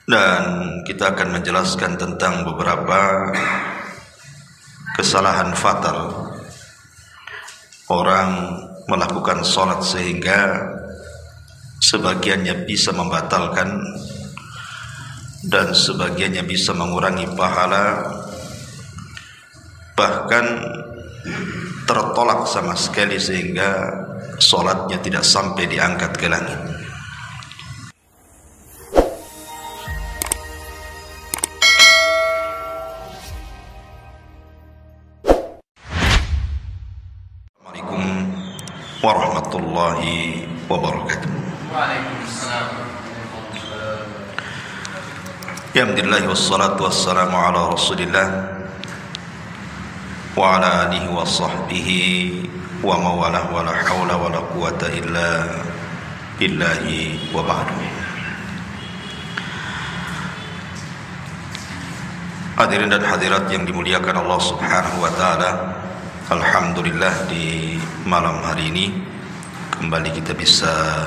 Dan kita akan menjelaskan tentang beberapa kesalahan fatal orang melakukan sholat sehingga sebagiannya bisa membatalkan dan sebagiannya bisa mengurangi pahala, bahkan tertolak sama sekali sehingga sholatnya tidak sampai diangkat ke langit. Assalamualaikum warahmatullahi wabarakatuh. Waalaikumsalam. Alhamdulillah wassalatu wassalamu ala rasulillah wa ala alihi wa sahbihi wa mawalah wa la hawla wa la quwata illa billahi wa ba'du. Hadirin dan hadirat yang dimuliakan Allah subhanahu wa ta'ala, alhamdulillah di malam hari ini kembali kita bisa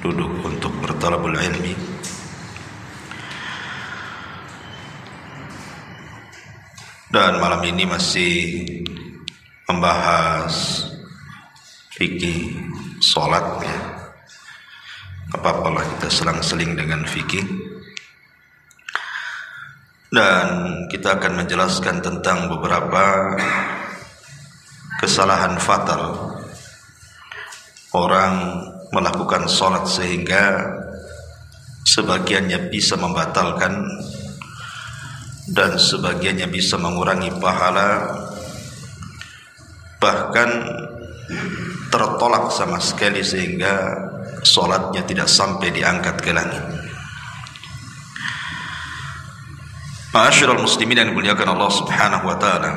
duduk untuk bertalabul ilmi. Dan malam ini masih membahas fikih sholat, ya. Apa-apalah kita selang-seling dengan fikih. Dan kita akan menjelaskan tentang beberapa kesalahan fatal orang melakukan sholat sehingga sebagiannya bisa membatalkan dan sebagiannya bisa mengurangi pahala, bahkan tertolak sama sekali sehingga sholatnya tidak sampai diangkat ke langit. Ma'asyiral muslimin yang dimuliakan Allah subhanahu wa ta'ala,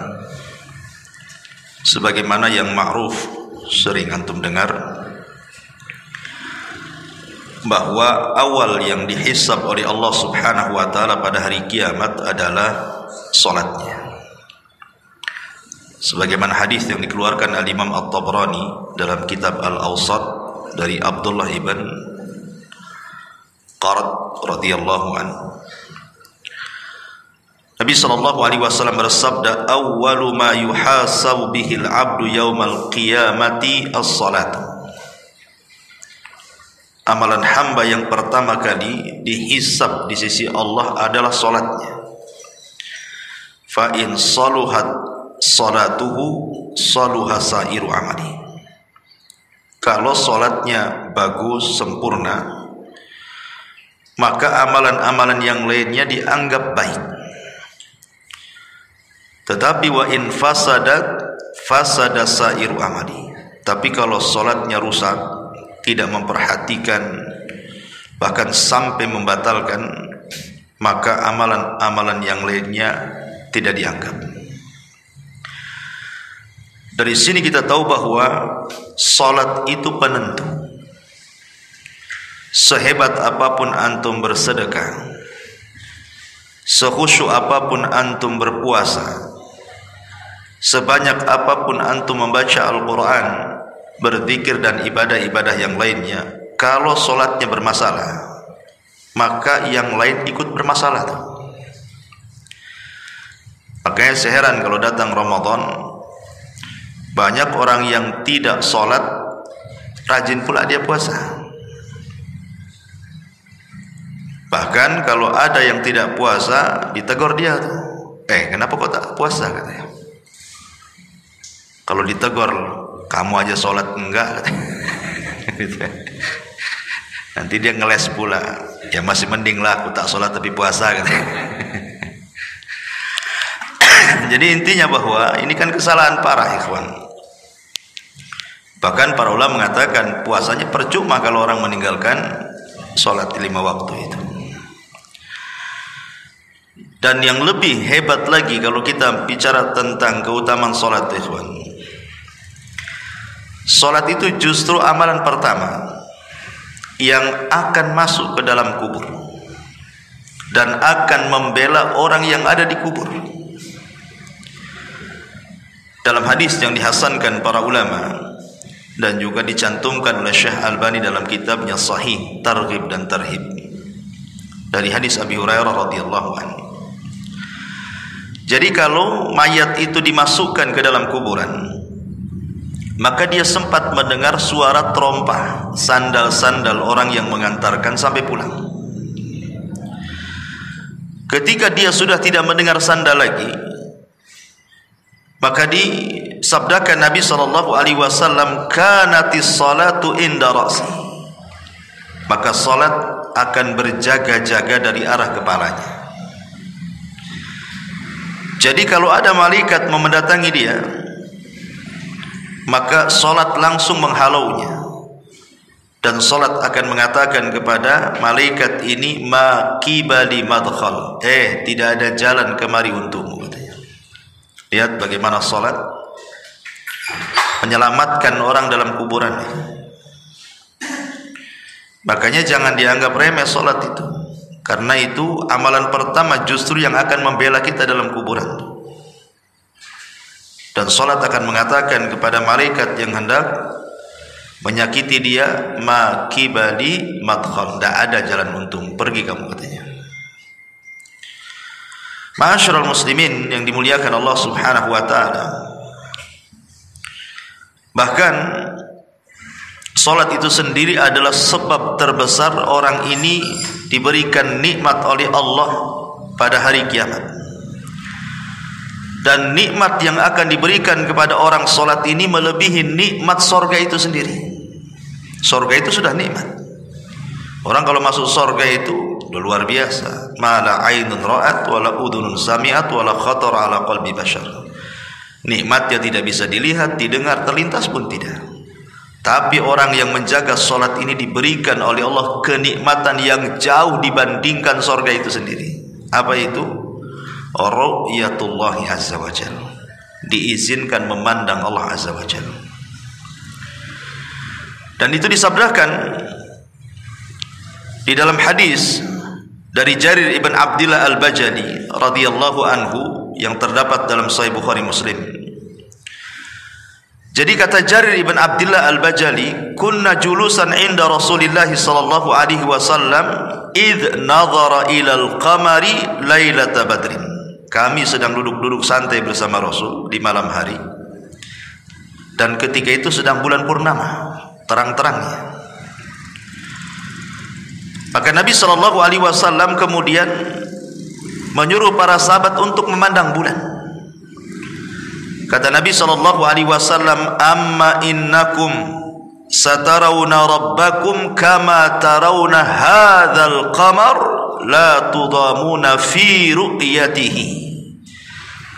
sebagaimana yang ma'ruf sering antum dengar, bahwa awal yang dihisab oleh Allah subhanahu wa ta'ala pada hari kiamat adalah salatnya. Sebagaimana hadis yang dikeluarkan al-Imam At-Tabrani dalam kitab Al-Awsat dari Abdullah ibn Qarat radhiyallahu anhu, Nabi sallallahu alaihi wasallam bersabda, awwalu ma yuhasabu bihil abdu yaumal qiyamati as-salatu. Amalan hamba yang pertama kali dihisab di sisi Allah adalah salatnya. Fa in saluhat salatuhu saluha sairu amali. Kalau salatnya bagus, sempurna, maka amalan-amalan yang lainnya dianggap baik. Tetapi wa in fasadat fasada sairu amali. Tapi kalau salatnya rusak, tidak memperhatikan, bahkan sampai membatalkan, maka amalan-amalan yang lainnya tidak dianggap. Dari sini kita tahu bahwa salat itu penentu. Sehebat apapun antum bersedekah, sekhusyuk apapun antum berpuasa, sebanyak apapun antum membaca Al-Quran, berzikir dan ibadah-ibadah yang lainnya, kalau solatnya bermasalah, maka yang lain ikut bermasalah. Makanya seheran kalau datang Ramadan, banyak orang yang tidak solat, rajin pula dia puasa. Bahkan kalau ada yang tidak puasa, ditegur dia, kenapa kau tak puasa, katanya. Kalau ditegur, kamu aja sholat enggak, nanti dia ngeles pula, ya masih mending lah aku tak sholat tapi puasa, Jadi intinya bahwa ini kan kesalahan parah, ikhwan. Bahkan para ulama mengatakan puasanya percuma kalau orang meninggalkan sholat 5 waktu itu. Dan yang lebih hebat lagi kalau kita bicara tentang keutamaan sholat, ikhwan, salat itu justru amalan pertama yang akan masuk ke dalam kubur dan akan membela orang yang ada di kubur. Dalam hadis yang dihasankan para ulama dan juga dicantumkan oleh Syekh Albani dalam kitabnya Sahih Targhib dan Tarhib, dari hadis Abi Hurairah radhiyallahu anhu. Jadi kalau mayat itu dimasukkan ke dalam kuburan, maka dia sempat mendengar suara terompah sandal-sandal orang yang mengantarkan sampai pulang. Ketika dia sudah tidak mendengar sandal lagi, maka disabdakan Nabi SAW, kanatis salatu inda ra'si, maka salat akan berjaga-jaga dari arah kepalanya. Jadi kalau ada malaikat mendatangi dia, maka salat langsung menghalaunya, dan salat akan mengatakan kepada malaikat ini, ma qibali madkhal, tidak ada jalan kemari untukmu, katanya. Lihat bagaimana salat menyelamatkan orang dalam kuburan. Makanya jangan dianggap remeh salat itu, karena itu amalan pertama justru yang akan membela kita dalam kuburan. Dan salat akan mengatakan kepada malaikat yang hendak menyakiti dia, ma qibali madkhal, tidak ada jalan untung, pergi kamu, katanya. Ma'asyiral muslimin yang dimuliakan Allah Subhanahu wa taala, bahkan salat itu sendiri adalah sebab terbesar orang ini diberikan nikmat oleh Allah pada hari kiamat. Dan nikmat yang akan diberikan kepada orang salat ini melebihi nikmat sorga itu sendiri. Sorga itu sudah nikmat. Orang kalau masuk sorga itu udah luar biasa. Ma la ainun ra'at wa la udhunun sami'at wa la khatara ala qalbi bashar. Nikmatnya tidak bisa dilihat, didengar, terlintas pun tidak. Tapi orang yang menjaga salat ini diberikan oleh Allah kenikmatan yang jauh dibandingkan sorga itu sendiri. Apa itu? Ru'yatullahi azza wa jalla, diizinkan memandang Allah azza wa jalla. Dan itu disabdakan di dalam hadis dari Jarir ibn Abdillah al-Bajali radhiyallahu anhu yang terdapat dalam Sahih Bukhari Muslim. Jadi kata Jarir ibn Abdillah al-Bajali, kunna julusan inda Rasulillah sallallahu alaihi wasallam id nadhara ila al-qamari lailata badrin. Kami sedang duduk-duduk santai bersama Rasul di malam hari, dan ketika itu sedang bulan purnama, terang-terangnya. Maka Nabi SAW kemudian menyuruh para sahabat untuk memandang bulan. Kata Nabi SAW, amma innakum satarawna rabbakum kama tarawna hadzal qamar la tudamuna fi ru'yatihi.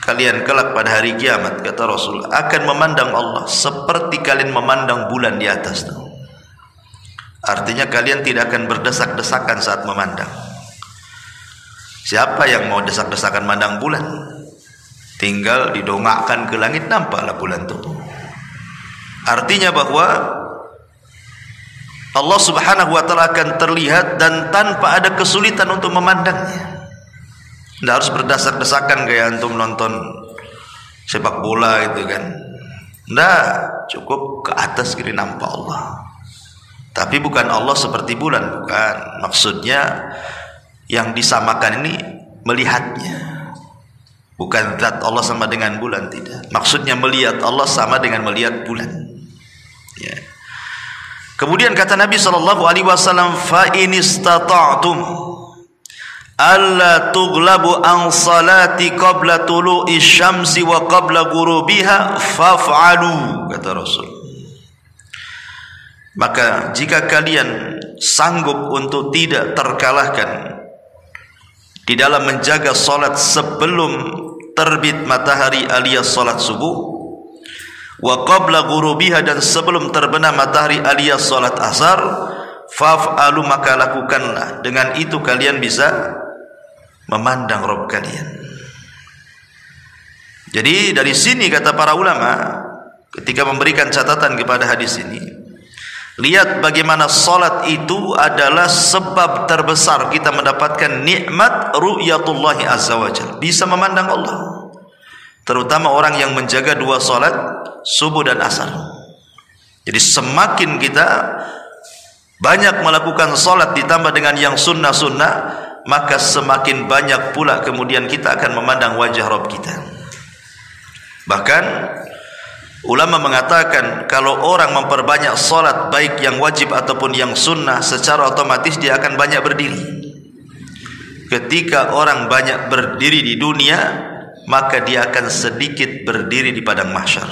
Kalian kelak pada hari kiamat, kata Rasul, akan memandang Allah seperti kalian memandang bulan di atas. Artinya kalian tidak akan berdesak-desakan saat memandang. Siapa yang mau desak-desakan mandang bulan? Tinggal didongakkan ke langit, nampaklah bulan itu. Artinya bahwa Allah Subhanahu wa taala akan terlihat dan tanpa ada kesulitan untuk memandangnya. Tidak harus berdesak-desakan kayak antum nonton sepak bola itu kan. Tidak, cukup ke atas kiri nampak Allah. Tapi bukan Allah seperti bulan, bukan. Maksudnya yang disamakan ini melihatnya. Bukan zat Allah sama dengan bulan, tidak. Maksudnya melihat Allah sama dengan melihat bulan. Ya. Kemudian kata Nabi SAW, fa in istata'tum alla tughlabu an salati qabla tulu'i syamsi wa qabla ghurubiha faf'alu, kata Rasul. Maka jika kalian sanggup untuk tidak terkalahkan di dalam menjaga salat sebelum terbit matahari alias salat subuh, wa qabla ghurubiha, dan sebelum terbenam matahari alias salat asar, faf'alu, maka lakukanlah. Dengan itu kalian bisa memandang Rabb kalian. Jadi dari sini kata para ulama ketika memberikan catatan kepada hadis ini, lihat bagaimana salat itu adalah sebab terbesar kita mendapatkan nikmat ru'yatullahi azza wa jalla, bisa memandang Allah. Terutama orang yang menjaga dua salat subuh dan asar. Jadi semakin kita banyak melakukan salat ditambah dengan yang sunnah-sunnah, maka semakin banyak pula kemudian kita akan memandang wajah Rabb kita. Bahkan ulama mengatakan kalau orang memperbanyak salat baik yang wajib ataupun yang sunnah, secara otomatis dia akan banyak berdiri. Ketika orang banyak berdiri di dunia, maka dia akan sedikit berdiri di padang mahsyar.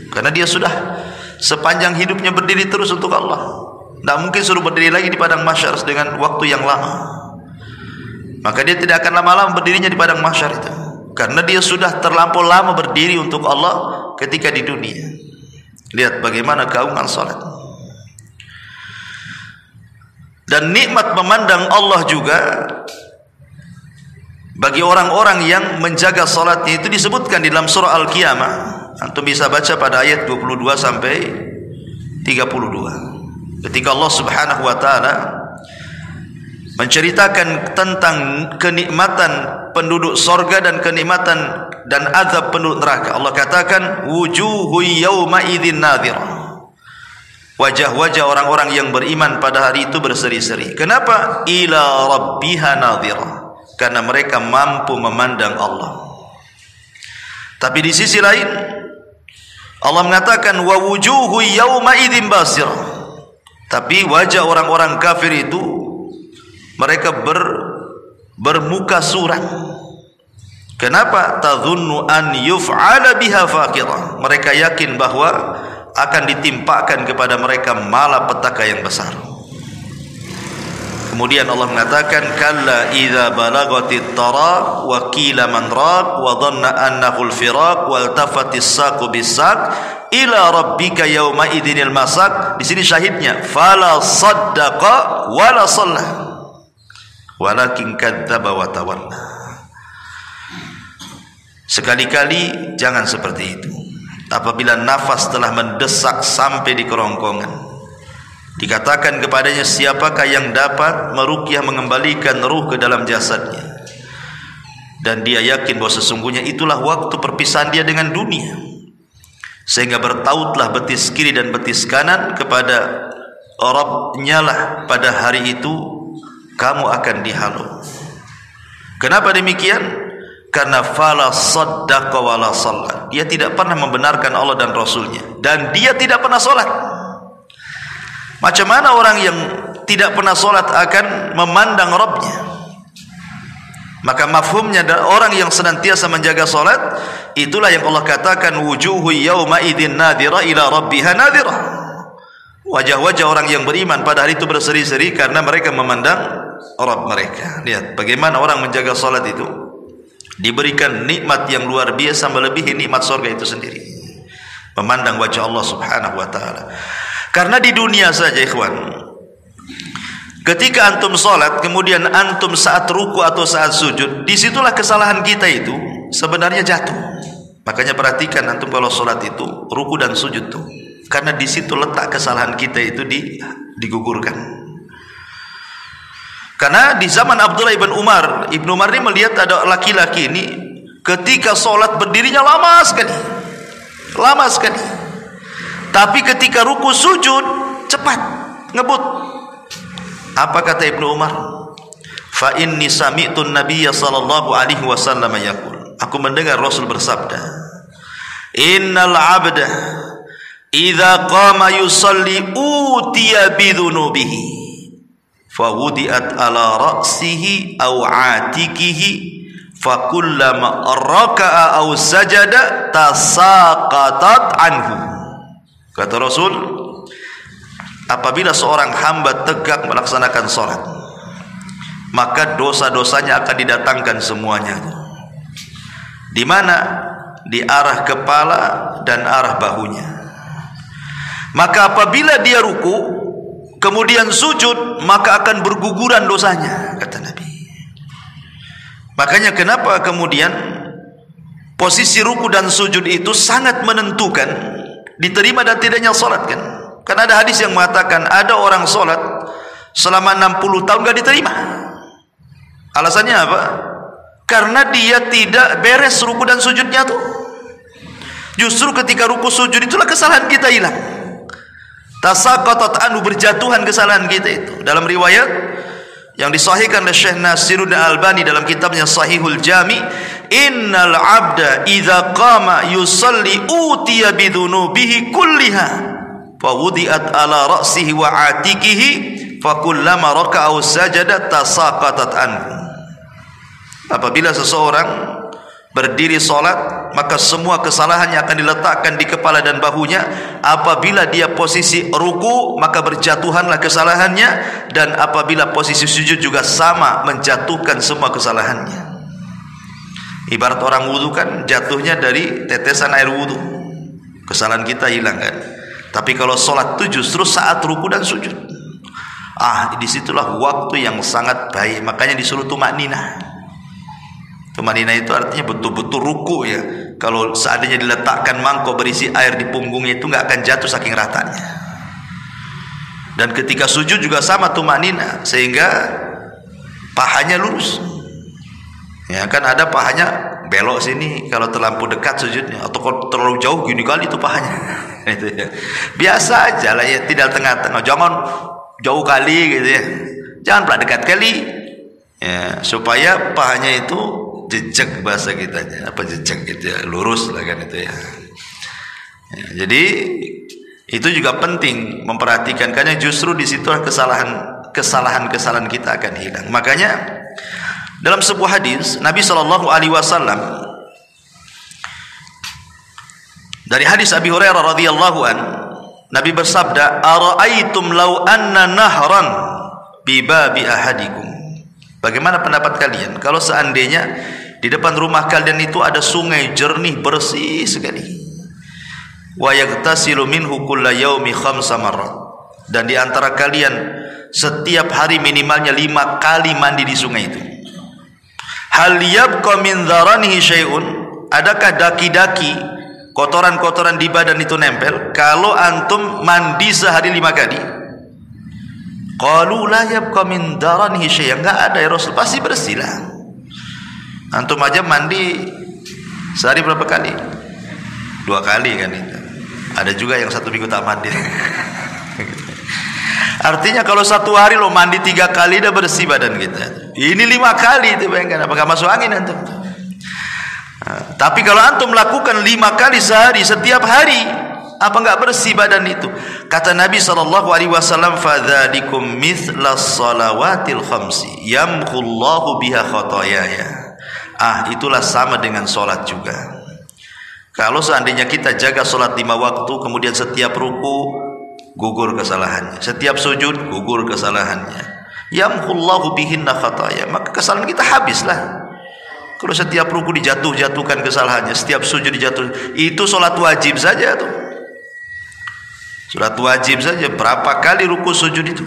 Karena dia sudah sepanjang hidupnya berdiri terus untuk Allah. Tidak mungkin suruh berdiri lagi di padang mahsyar dengan waktu yang lama. Maka dia tidak akan lama-lama berdirinya di padang mahsyar itu. Karena dia sudah terlampau lama berdiri untuk Allah ketika di dunia. Lihat bagaimana keagungan salat. Dan nikmat memandang Allah juga bagi orang-orang yang menjaga salatnya itu disebutkan di dalam surah Al-Qiyamah. Antum bisa baca pada ayat 22 sampai 32. Ketika Allah Subhanahu wa taala menceritakan tentang kenikmatan penduduk sorga dan kenikmatan dan azab penduduk neraka. Allah katakan wujuhu yawma idzin nadhirah. Wajah-wajah orang-orang yang beriman pada hari itu berseri-seri. Kenapa? Ila rabbiha nadhirah. Karena mereka mampu memandang Allah. Tapi di sisi lain Allah mengatakan wa wujuhu yawma idzin basirah. Tapi wajah orang-orang kafir itu mereka bermuka suram. Kenapa? Tadhunnu an yuf'ala biha faqirah. Mereka yakin bahwa akan ditimpakan kepada mereka malapetaka yang besar. Kemudian Allah mengatakan kalla idza balagatit taraq wa qila man raq wa dhanna annahu al-firaq wal tafatis saqu bis-saq ila rabbika yawma idzinil masaq. Di sini syahidnya fala saddaqa wala shalla walakin kadzdzaba wa tawalla. Sekali-kali jangan seperti itu. Apabila nafas telah mendesak sampai di kerongkongan, dikatakan kepadanya siapakah yang dapat meruqyah mengembalikan ruh ke dalam jasadnya, dan dia yakin bahwa sesungguhnya itulah waktu perpisahan dia dengan dunia, sehingga bertautlah betis kiri dan betis kanan kepada Rabb-Nya lah pada hari itu kamu akan dihalau. Kenapa demikian? Karena fala saddaqa wala shalla. Dia tidak pernah membenarkan Allah dan Rasulnya, dan dia tidak pernah solat. Macam mana orang yang tidak pernah solat akan memandang Rabb-Nya? Maka mafhumnya orang yang senantiasa menjaga solat, itulah yang Allah katakan wujuhu yawma idzin nadhira ila rabbiha nadhira. Wajah-wajah orang yang beriman pada hari itu berseri-seri karena mereka memandang Rabb mereka. Lihat bagaimana orang menjaga solat itu diberikan nikmat yang luar biasa melebihi nikmat surga itu sendiri, memandang wajah Allah Subhanahu wa taala. Karena di dunia saja ikhwan, ketika antum salat kemudian antum saat ruku atau saat sujud, disitulah kesalahan kita itu sebenarnya jatuh. Makanya perhatikan antum kalau salat itu ruku dan sujud tuh, karena di situ letak kesalahan kita itu digugurkan. Karena di zaman Abdullah ibn Umar, Ibnu Umar ini melihat ada laki-laki ini ketika sholat berdirinya lama sekali. Tapi ketika ruku sujud cepat, ngebut. Apa kata Ibnu Umar? Fa inni sami'tu an-nabiyya sallallahu alaihi wasallam yaqul. Aku mendengar Rasul bersabda, innal 'abda idza qama yusalli utiya bidhunubihi fawudiat ala ra'sihi aw atikihi fakullama raka'a aw sajada tasaqatat anhu. Kata Rasul, apabila seorang hamba tegak melaksanakan salat, maka dosa-dosanya akan didatangkan semuanya. Di mana? Di arah kepala dan arah bahunya. Maka apabila dia ruku kemudian sujud, maka akan berguguran dosanya, kata Nabi. Makanya kenapa kemudian posisi ruku dan sujud itu sangat menentukan diterima dan tidaknya salat kan? Karena ada hadis yang mengatakan ada orang salat selama 60 tahun gak diterima. Alasannya apa? Karena dia tidak beres ruku dan sujudnya tuh. Justru ketika ruku sujud itulah kesalahan kita hilang. Tasaqatat anhu, berjatuhan kesalahan kita itu. Dalam riwayat yang disahihkan oleh Syekh Nasiruddin Albani dalam kitabnya Sahihul Jami, innal abda idza qama yusalli utiya bidunubihi kulliha fa wudi'at ala ra'sihi wa atikihi fa kullama raka'a sajada tasaqatat anhu. Apabila seseorang berdiri salat, maka semua kesalahannya akan diletakkan di kepala dan bahunya. Apabila dia posisi ruku, maka berjatuhanlah kesalahannya, dan apabila posisi sujud juga sama, menjatuhkan semua kesalahannya. Ibarat orang wudu kan jatuhnya dari tetesan air wudu, kesalahan kita hilang kan. Tapi kalau salat itu justru saat ruku dan sujud. Disitulah waktu yang sangat baik, makanya disuruh tumakninah. Tumanina itu artinya betul-betul ruku ya. Kalau seandainya diletakkan mangkok berisi air di punggungnya itu nggak akan jatuh saking ratanya. Dan ketika sujud juga sama tumanina, sehingga pahanya lurus. Ya kan ada pahanya belok sini kalau terlampau dekat sujudnya, atau kalau terlalu jauh gini kali itu pahanya. Itu ya. Biasa aja lah ya, tidak tengah-tengah. Jangan jauh kali gitu ya. Jangan pula dekat kali. Ya, supaya pahanya itu jejak bahasa kitanya, apa jejak gitu ya, lurus lah kan itu ya. Jadi itu juga penting memperhatikan, karena justru di situ kesalahan kita akan hilang. Makanya dalam sebuah hadis Nabi SAW dari hadis Abi Hurairah radhiyallahu an, Nabi bersabda, "Ara'aitum law anna nahran bi babi ahadikum." Bagaimana pendapat kalian kalau seandainya di depan rumah kalian itu ada sungai jernih bersih sekali, wa yaghtasilu minhu kulla yaumi khamsa marrat, dan di antara kalian setiap hari minimalnya 5 kali mandi di sungai itu, hal yabqa min dharanihi syai'un, adakah daki-daki kotoran-kotoran di badan itu nempel kalau antum mandi sehari 5 kali? Qalu la yabqa min daranihi syai', enggak ada ya Rasul, pasti bersih lah. Antum aja mandi sehari berapa kali? 2 kali kan itu. Ada juga yang 1 minggu tak mandi. Artinya kalau 1 hari lo mandi 3 kali udah bersih badan kita. Ini 5 kali itu, bayangkan apakah masuk angin antum? Tapi kalau antum lakukan 5 kali sehari setiap hari, apa enggak bersih badan itu? Kata Nabi SAW, fadzalikum mithlas salawatil khamsi yamhullahu biha khotoyaya. Itulah sama dengan solat juga. Kalau seandainya kita jaga solat 5 waktu, kemudian setiap ruku gugur kesalahannya, setiap sujud gugur kesalahannya, yamhullahu bihinna khotoya, maka kesalahan kita habislah. Kalau setiap ruku dijatuhkan kesalahannya, setiap sujud dijatuh, itu solat wajib saja tuh. Surat wajib saja berapa kali ruku sujud itu,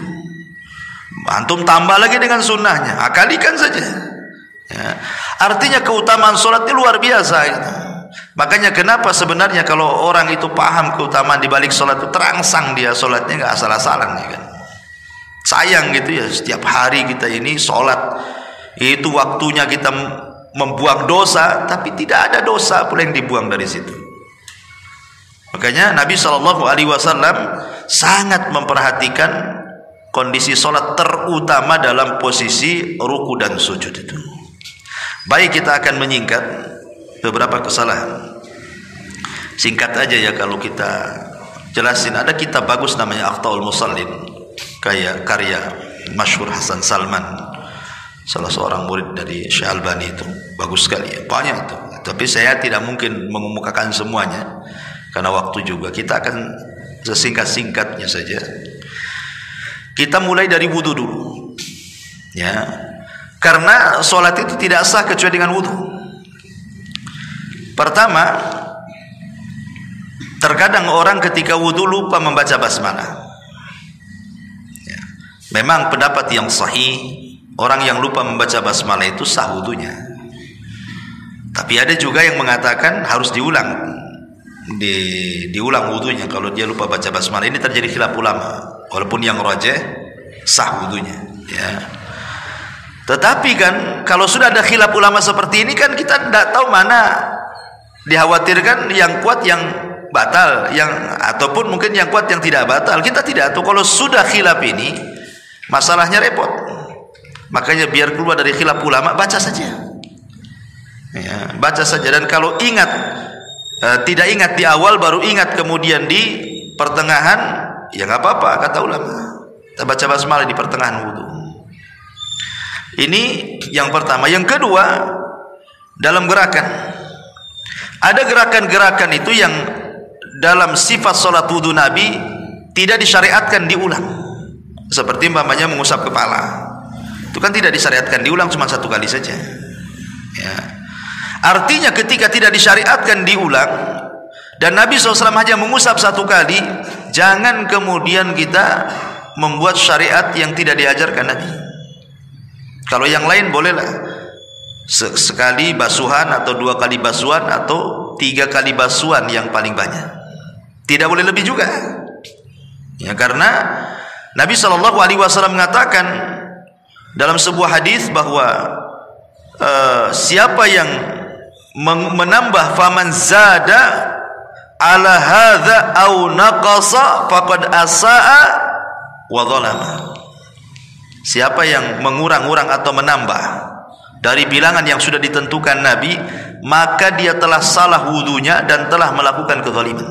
antum tambah lagi dengan sunnahnya, akalikan saja ya. Artinya keutamaan solat itu luar biasa gitu. Makanya kenapa sebenarnya kalau orang itu paham keutamaan di balik solat itu, terangsang dia solatnya nggak asal-asalan ya kan. Sayang gitu ya, setiap hari kita ini solat itu waktunya kita membuang dosa, tapi tidak ada dosa pula yang dibuang dari situ. Makanya Nabi SAW sangat memperhatikan kondisi sholat, terutama dalam posisi ruku dan sujud itu. Baik, kita akan menyingkat beberapa kesalahan. Singkat aja ya kalau kita jelasin. Ada kitab bagus namanya Akhtaul Musallin, karya masyhur Hasan Salman, salah seorang murid dari Syekh Albani itu. Bagus sekali ya, banyak itu. Tapi saya tidak mungkin mengemukakan semuanya karena waktu juga. Kita akan sesingkat-singkatnya saja. Kita mulai dari wudu dulu ya, karena sholat itu tidak sah kecuali dengan wudu. Pertama, terkadang orang ketika wudu lupa membaca basmalah ya. Memang pendapat yang sahih, orang yang lupa membaca basmalah itu sah wudunya. Tapi ada juga yang mengatakan harus diulang wudunya kalau dia lupa baca basmalah. Ini terjadi khilaf ulama, walaupun yang rajih sah wudunya ya. Tetapi kan kalau sudah ada khilaf ulama seperti ini kan kita tidak tahu mana dikhawatirkan yang kuat yang batal, ataupun mungkin yang kuat yang tidak batal. Kita tidak tahu. Kalau sudah khilaf ini masalahnya repot. Makanya biar keluar dari khilaf ulama, baca saja. Ya, baca saja. Dan kalau ingat, tidak ingat di awal, baru ingat kemudian di pertengahan, ya nggak apa-apa kata ulama. Kita baca basmalah di pertengahan wudu. Ini yang pertama. Yang kedua, dalam gerakan, ada gerakan-gerakan itu yang dalam sifat sholat wudu Nabi tidak disyariatkan diulang. Seperti umpamanya mengusap kepala, itu kan tidak disyariatkan diulang, cuma satu kali saja. Ya. Artinya ketika tidak disyariatkan diulang dan Nabi SAW hanya mengusap satu kali, jangan kemudian kita membuat syariat yang tidak diajarkan Nabi. Kalau yang lain bolehlah sekali basuhan atau 2 kali basuhan atau 3 kali basuhan yang paling banyak. Tidak boleh lebih juga. Ya, karena Nabi SAW mengatakan dalam sebuah hadis bahwa siapa yang menambah faman zada ala hadza au naqasa faqad asaa wa zalama. Siapa yang mengurang-urang atau menambah dari bilangan yang sudah ditentukan Nabi, maka dia telah salah wudunya dan telah melakukan kezaliman.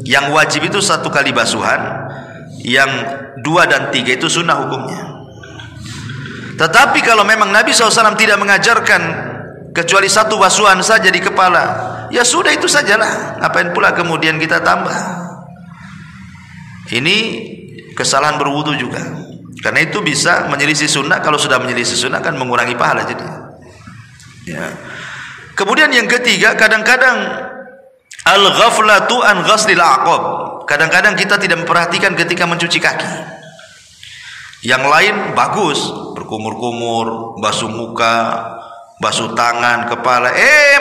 Yang wajib itu 1 kali basuhan, yang 2 dan 3 itu sunnah hukumnya. Tetapi kalau memang Nabi SAW tidak mengajarkan kecuali 1 basuhan saja di kepala, ya sudah itu sajalah. Ngapain pula kemudian kita tambah? Ini kesalahan berwudu juga. Karena itu bisa menyelisih sunnah. Kalau sudah menyelisih sunnah kan mengurangi pahala jadi. Ya. Kemudian yang ketiga, kadang-kadang al-ghaflatu an ghaslil aqab. Kadang-kadang kita tidak memperhatikan ketika mencuci kaki. Yang lain bagus, berkumur-kumur, basuh muka, basuh tangan, kepala.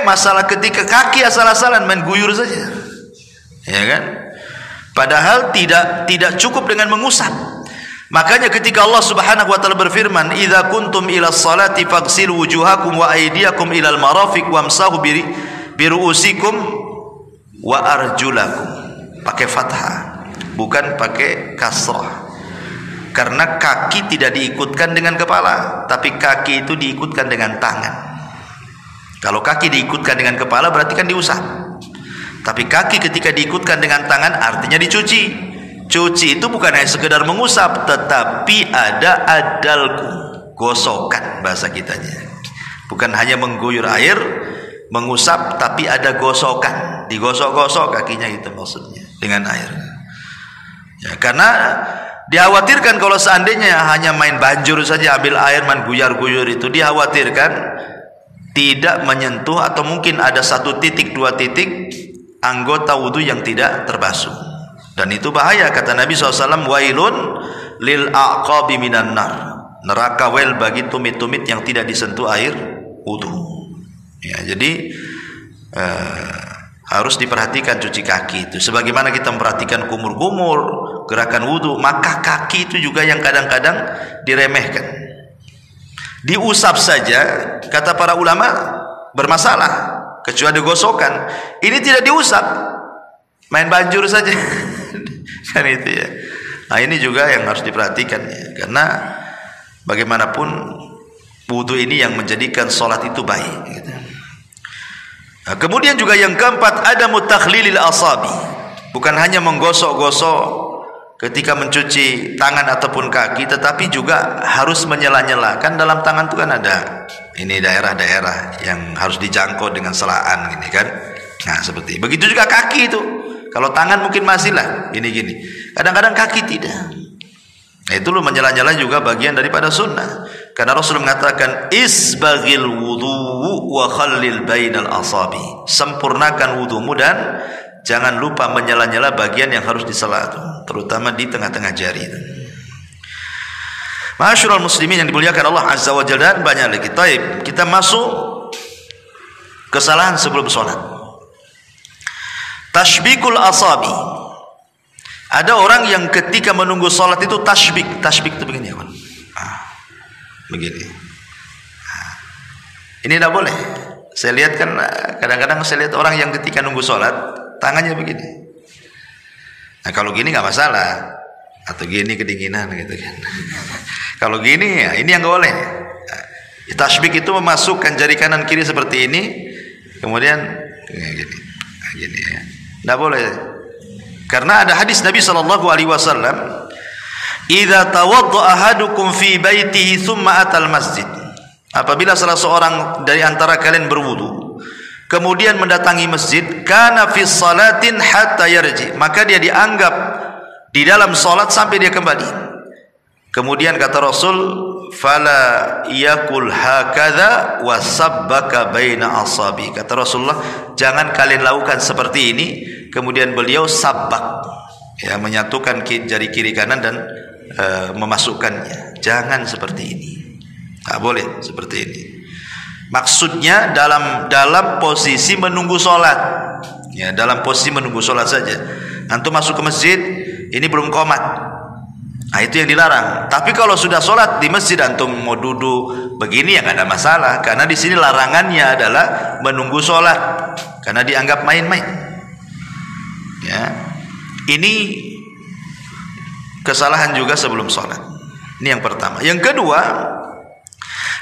Masalah ketika kaki asal-asalan main guyur saja. Ya kan? Padahal tidak cukup dengan mengusap. Makanya ketika Allah Subhanahu wa taala berfirman, "Idza kuntum ila sholati faghsilu wujuhakum wa aydiyakum ilal marafiq wamsahu bi ru'usikum wa arjulakum." Pakai fathah, bukan pakai kasrah. Karena kaki tidak diikutkan dengan kepala, tapi kaki itu diikutkan dengan tangan. Kalau kaki diikutkan dengan kepala berarti kan diusap. Tapi kaki ketika diikutkan dengan tangan artinya dicuci. Cuci itu bukan hanya sekedar mengusap, tetapi ada adalku, gosokan bahasa kitanya. Bukan hanya mengguyur air, mengusap, tapi ada gosokan, digosok-gosok kakinya, itu maksudnya dengan air. Ya, karena dikhawatirkan kalau seandainya hanya main banjur saja, ambil air main guyar-guyur, itu dikhawatirkan tidak menyentuh atau mungkin ada 1 titik 2 titik anggota wudu yang tidak terbasuh. Dan itu bahaya, kata Nabi SAW, wailun lil aqabi minan nar. Neraka wel bagi tumit-tumit yang tidak disentuh air wudu. Ya, jadi harus diperhatikan cuci kaki itu. Sebagaimana kita memperhatikan kumur-kumur, gerakan wudu, maka kaki itu juga yang kadang-kadang diremehkan. Diusap saja, kata para ulama, bermasalah, kecuali gosokan. Ini tidak diusap, main banjur saja. Kan itu ya. Nah, ini juga yang harus diperhatikan ya. Karena bagaimanapun wudu ini yang menjadikan sholat itu baik gitu. Nah, kemudian juga yang keempat, ada mutakhlilil asabi. Bukan hanya menggosok-gosok ketika mencuci tangan ataupun kaki, tetapi juga harus menyela-nyela. Kan dalam tangan itu kan ada ini daerah-daerah yang harus dijangkau dengan selaan gini kan. Nah, seperti begitu juga kaki itu. Kalau tangan mungkin masih lah gini-gini. Kadang-kadang kaki tidak. Nah, itu loh, menyela-nyela juga bagian daripada sunnah. Karena Rasul mengatakan, isbaghil wudu wa khallil bainal asabi. Sempurnakan wudumu dan jangan lupa menyela-nyela bagian yang harus disela, terutama di tengah-tengah jari. Ma'asyiral muslimin yang dimuliakan Allah Azza wa Jalla, banyak lagi. Taib, kita masuk kesalahan sebelum sholat. Tashbikul asabi. Ada orang yang ketika menunggu sholat itu tashbik. Tashbik itu begini ya, begini. Ini tidak boleh. Saya lihat kan, kadang-kadang saya lihat orang yang ketika nunggu sholat tangannya begini. Nah, kalau gini nggak masalah. atau gini kedinginan gitu kan. Kalau gini ya ini yang nggak boleh. Tasbik itu memasukkan jari kanan kiri seperti ini, kemudian gini ya. Nggak boleh. Karena ada hadis Nabi sallallahu alaihi wasallam, "Idza tawaddaa ahadukum fi baitihi tsumma atal masjid." Apabila salah seorang dari antara kalian berwudu, kemudian mendatangi masjid, kana fi salatin hatta yarji, maka dia dianggap di dalam salat sampai dia kembali. Kemudian kata Rasul, fala yakul hakadha wasabbaka baina asabi. Kata Rasulullah, jangan kalian lakukan seperti ini. Kemudian beliau sabbak, ya, menyatukan jari kiri kanan dan memasukkannya. Jangan seperti ini. Nggak boleh seperti ini. Maksudnya dalam posisi menunggu sholat, ya, dalam posisi menunggu sholat saja. Antum masuk ke masjid, ini belum qomat, nah itu yang dilarang. Tapi kalau sudah sholat di masjid, antum mau duduk begini ya nggak ada masalah, karena di sini larangannya adalah menunggu sholat, karena dianggap main-main. Ya, ini kesalahan juga sebelum sholat. Ini yang pertama. Yang kedua,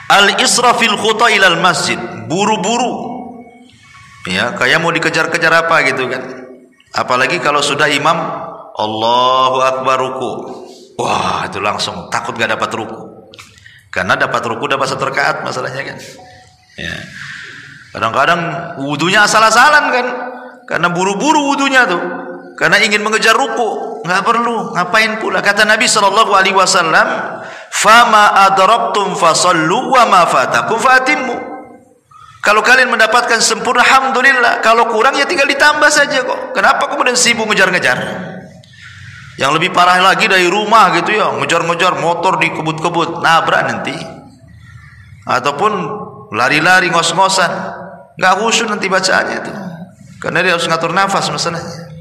al-israfil khuta ilal masjid, buru-buru, ya, kayak mau dikejar-kejar apa gitu kan. Apalagi kalau sudah imam Allahu Akbar ruku, wah itu langsung takut gak dapat ruku, karena dapat ruku dapat 1 rakaat masalahnya kan. Ya, kadang-kadang wudunya asal-asalan kan, karena buru-buru wudunya tuh, karena ingin mengejar ruku. Nggak perlu, ngapain pula. Kata Nabi sallallahu alaihi wasallam, fama adraktum fasallu wa ma fatakum fatimmu. Kalau kalian mendapatkan sempurna, alhamdulillah. Kalau kurang ya tinggal ditambah saja kok. Kenapa kemudian sibuk ngejar-ngejar? Yang lebih parah lagi dari rumah gitu ya, ngejar-ngejar motor di kebut-kebut, nabrak nanti. Ataupun lari-lari ngos-ngosan, nggak khusyuk nanti bacaannya itu. Karena dia harus ngatur nafas masalahnya.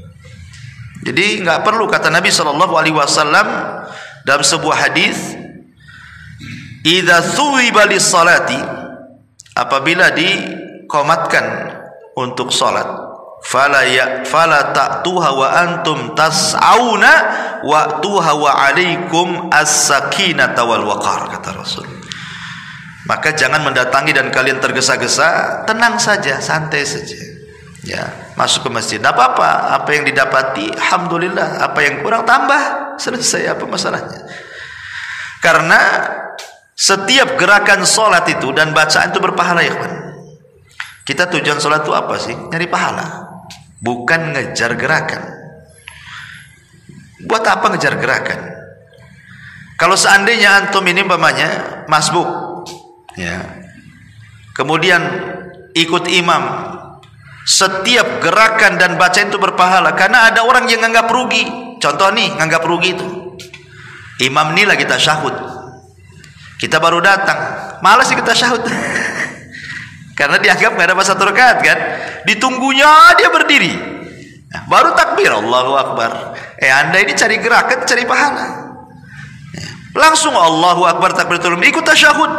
Jadi nggak perlu, kata Nabi sallallahu alaihi wasallam dalam sebuah hadis, idza thuwiba lis-salati, apabila dikomatkan untuk salat, fala ta'tuha wa antum tas'auna wa tuha wa alaikum as-sakinata wal waqar, kata Rasul. Maka jangan mendatangi dan kalian tergesa-gesa, tenang saja, santai saja. Ya, masuk ke masjid, tidak apa-apa. Apa yang didapati, alhamdulillah. Apa yang kurang, tambah, selesai. Apa masalahnya? Karena setiap gerakan sholat itu dan bacaan itu berpahala, ya kan? Kita tujuan sholat itu apa sih? Nyari pahala, bukan ngejar gerakan. Buat apa ngejar gerakan? Kalau seandainya antum ini umpamanya masbuk, ya, kemudian ikut imam, setiap gerakan dan bacaan itu berpahala. Karena ada orang yang nganggap rugi. Contoh nih, nganggap rugi itu, imam ini lagi tasyahud, kita baru datang, malas sih kita tasyahud. Karena dianggap nggak dapat 1 rakaat kan, ditunggunya dia berdiri, nah, baru takbir Allahu Akbar. Anda ini cari gerakan, cari pahala, langsung Allahu Akbar takbiratul ihram, ikut tasyahud,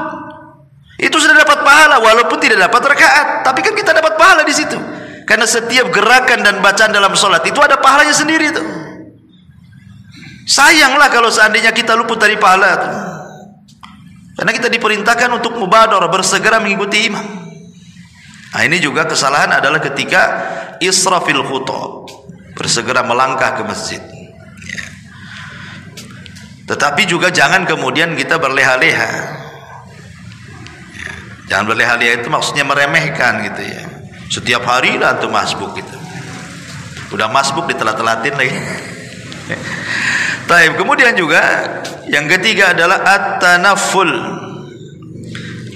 itu sudah dapat pahala walaupun tidak dapat rakaat, tapi kan kita dapat pahala di situ. Karena setiap gerakan dan bacaan dalam sholat itu ada pahalanya sendiri tuh. Sayanglah kalau seandainya kita luput dari pahala tuh. Karena kita diperintahkan untuk mubadarah, bersegera mengikuti imam. Nah, ini juga kesalahan adalah ketika israfil khuta, bersegera melangkah ke masjid. Ya. Tetapi juga jangan kemudian kita berleha-leha. Ya. Jangan berleha-leha itu maksudnya meremehkan gitu ya. Setiap hari lah tuh masbuk gitu. Udah masbuk ditelat-telatin lagi. Taib. Kemudian juga yang ketiga adalah at-tanafful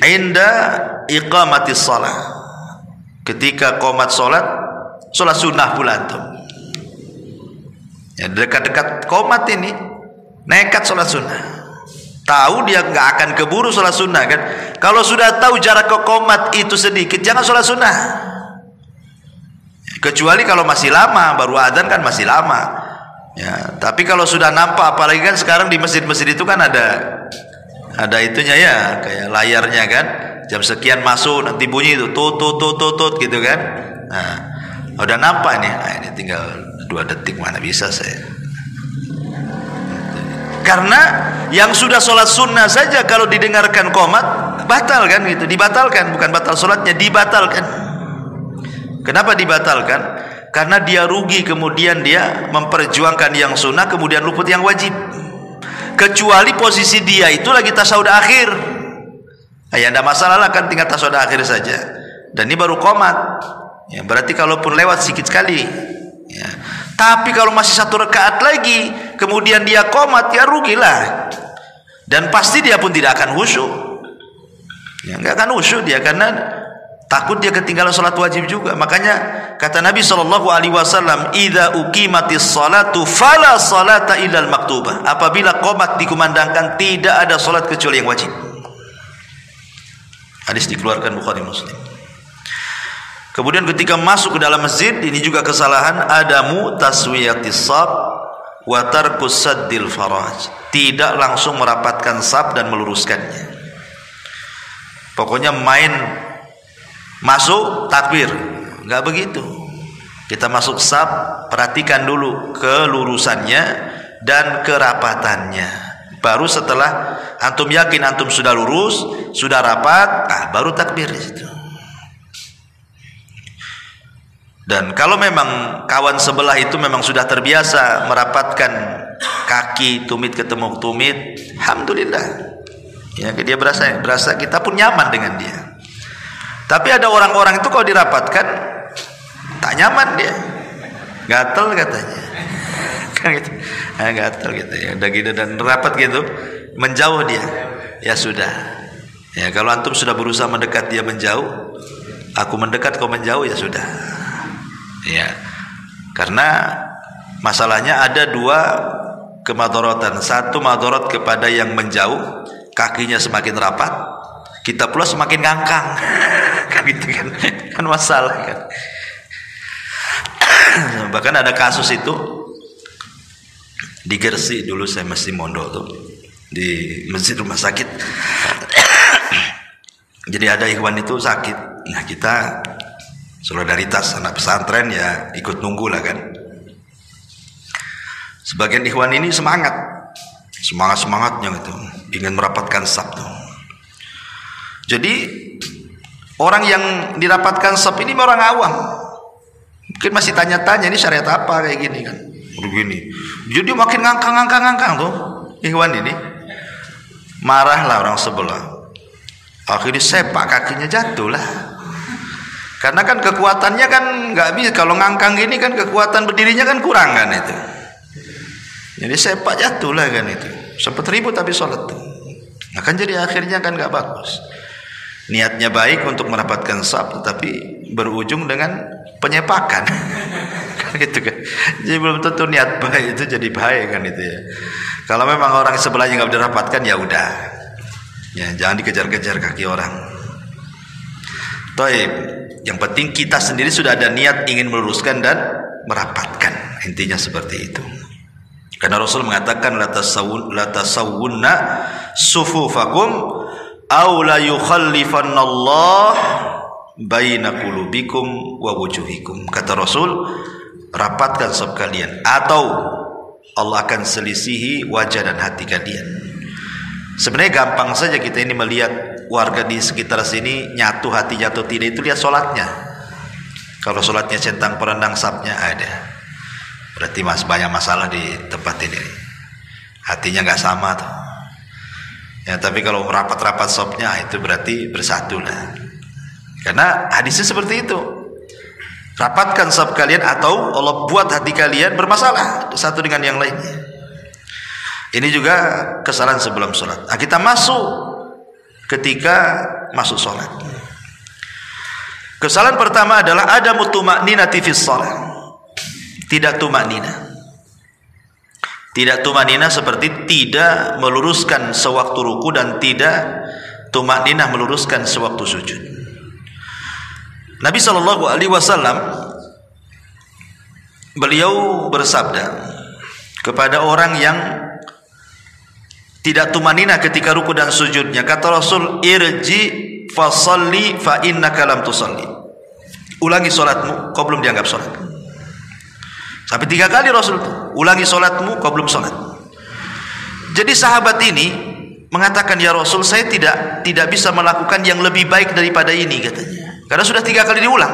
inda iqamatis shalah. Ketika qomat sholat sunnah pula antum. Ya, dekat-dekat qomat ini nekat sholat sunnah. Tahu dia nggak akan keburu sholat sunnah kan? Kalau sudah tahu jarak ke qomat itu sedikit, jangan sholat sunnah. Kecuali kalau masih lama, baru adzan kan masih lama. Ya, tapi kalau sudah nampak, apalagi kan sekarang di masjid-masjid itu kan ada itunya ya, kayak layarnya kan, jam sekian masuk, nanti bunyi itu tut gitu kan. Nah, udah nampak nih, nah, ini tinggal 2 detik, mana bisa saya. Karena yang sudah sholat sunnah saja kalau didengarkan qomat batal kan gitu, dibatalkan, bukan batal sholatnya, dibatalkan. Kenapa dibatalkan? Karena dia rugi, kemudian dia memperjuangkan yang sunnah, kemudian luput yang wajib. Kecuali posisi dia itu lagi tasyahud akhir, ya tidak masalah lah, kan tinggal tasyahud akhir saja. Dan ini baru qomat, ya, berarti kalaupun lewat sedikit sekali, ya. Tapi kalau masih satu rakaat lagi, kemudian dia qomat, ya rugilah. Dan pasti dia pun tidak akan khusyuk, ya, nggak akan khusyuk dia, karena takut dia ketinggalan sholat wajib juga. Makanya kata Nabi SAW, "Idza uqimatis salatu fala salata illal maktubah." Apabila qomat dikumandangkan, tidak ada sholat kecuali yang wajib. Hadis dikeluarkan Bukhari Muslim. Kemudian ketika masuk ke dalam masjid, ini juga kesalahan, adamu taswiyatis shaf wa tarkus saddil faraj. Tidak langsung merapatkan shaf dan meluruskannya. Pokoknya main masuk takbir, enggak begitu. Kita masuk shaf, perhatikan dulu kelurusannya dan kerapatannya. Baru setelah antum yakin antum sudah lurus, sudah rapat, baru takbir di situ. Dan kalau memang kawan sebelah itu memang sudah terbiasa merapatkan kaki, tumit ketemu tumit, alhamdulillah. Ya, dia berasa kita pun nyaman dengan dia. Tapi ada orang-orang itu kalau dirapatkan tak nyaman dia, gatel katanya, kan gitu, gatel gitu ya, udah gitu dan rapat gitu, menjauh dia, ya sudah. Ya kalau antum sudah berusaha mendekat dia menjauh, aku mendekat kau menjauh, ya sudah. Ya, karena masalahnya ada dua kemadharatan. Satu madharat kepada yang menjauh, kakinya semakin rapat, kita pula semakin ngangkang. Kan gitu kan masalah kan. Bahkan ada kasus itu di Gresik dulu, saya masih mondok tuh di masjid rumah sakit. Jadi ada ikhwan itu sakit, nah kita solidaritas anak pesantren ya ikut nunggu lah kan. Sebagian ikhwan ini semangatnya gitu, ingin merapatkan shaf tuh. Jadi orang yang dirapatkan shaf ini orang awam, mungkin masih tanya-tanya ini syariat apa kayak gini kan, begini. Jadi makin ngangkang tuh ikhwan ini, marahlah orang sebelah. Akhirnya sepak kakinya jatuh lah. Karena kan kekuatannya kan nggak bisa, kalau ngangkang gini kan kekuatan berdirinya kan kurang kan itu. Jadi sepak jatuh lah kan itu. Sempat ribut tapi sholat tuh. Nah kan jadi akhirnya kan nggak bagus. Niatnya baik untuk merapatkan shaf, tetapi berujung dengan penyepakan. Kan gitu kan. Jadi belum tentu niat baik itu jadi baik kan itu ya. Kalau memang orang sebelahnya nggak dirapatkan ya udah. Ya jangan dikejar-kejar kaki orang. Taib. Yang penting kita sendiri sudah ada niat ingin meluruskan dan merapatkan, intinya seperti itu. Karena Rasul mengatakan la tasawwunna sufufakum aw la yukhallifannallah baina qulubikum wa wujuhikum. Kata Rasul, rapatkan shaf kalian atau Allah akan selisihi wajah dan hati kalian. Sebenarnya gampang saja kita ini melihat warga di sekitar sini nyatu hatinya atau tidak, itu lihat sholatnya. Kalau sholatnya centang perenang shafnya ada, berarti banyak masalah di tempat ini, hatinya nggak sama tuh ya. Tapi kalau rapat-rapat shafnya itu berarti bersatu lah, karena hadisnya seperti itu. Rapatkan shaf kalian atau Allah buat hati kalian bermasalah satu dengan yang lainnya. Ini juga kesalahan sebelum sholat. Nah, kita masuk ketika masuk sholat. Kesalahan pertama adalah ada tuma'ninati fis sholat. Tidak tuma'nina. Tidak tuma'nina seperti tidak meluruskan sewaktu ruku dan tidak tuma'nina meluruskan sewaktu sujud. Nabi SAW beliau bersabda kepada orang yang tidak tumanina ketika ruku dan sujudnya, kata Rasul, irji fasalli fa innaka lam tusalli. Ulangi salatmu, kau belum dianggap salat. Sampai 3 kali Rasul, ulangi salatmu, kau belum salat. Jadi sahabat ini mengatakan, ya Rasul, saya tidak bisa melakukan yang lebih baik daripada ini, katanya. Karena sudah 3 kali diulang.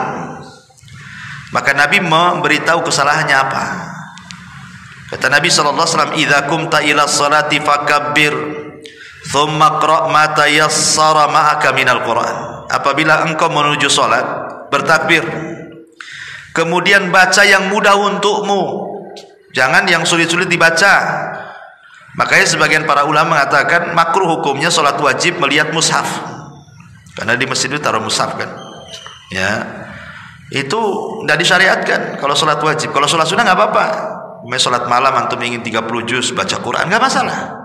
Maka Nabi memberitahu kesalahannya apa. Kata Nabi SAW, "Idza kumta ila sholati fakabbir, thumma qra' ma tayassara ma'aka minal Qur'an." Apabila engkau menuju salat, bertakbir, kemudian baca yang mudah untukmu, jangan yang sulit-sulit dibaca. Makanya sebagian para ulama mengatakan makruh hukumnya salat wajib melihat mushaf, karena di masjid itu taruh mushaf kan, ya. Itu tidak disyariatkan kalau salat wajib. Kalau salat sunnah nggak apa-apa. Salat malam antum ingin 30 juz baca Quran, nggak masalah,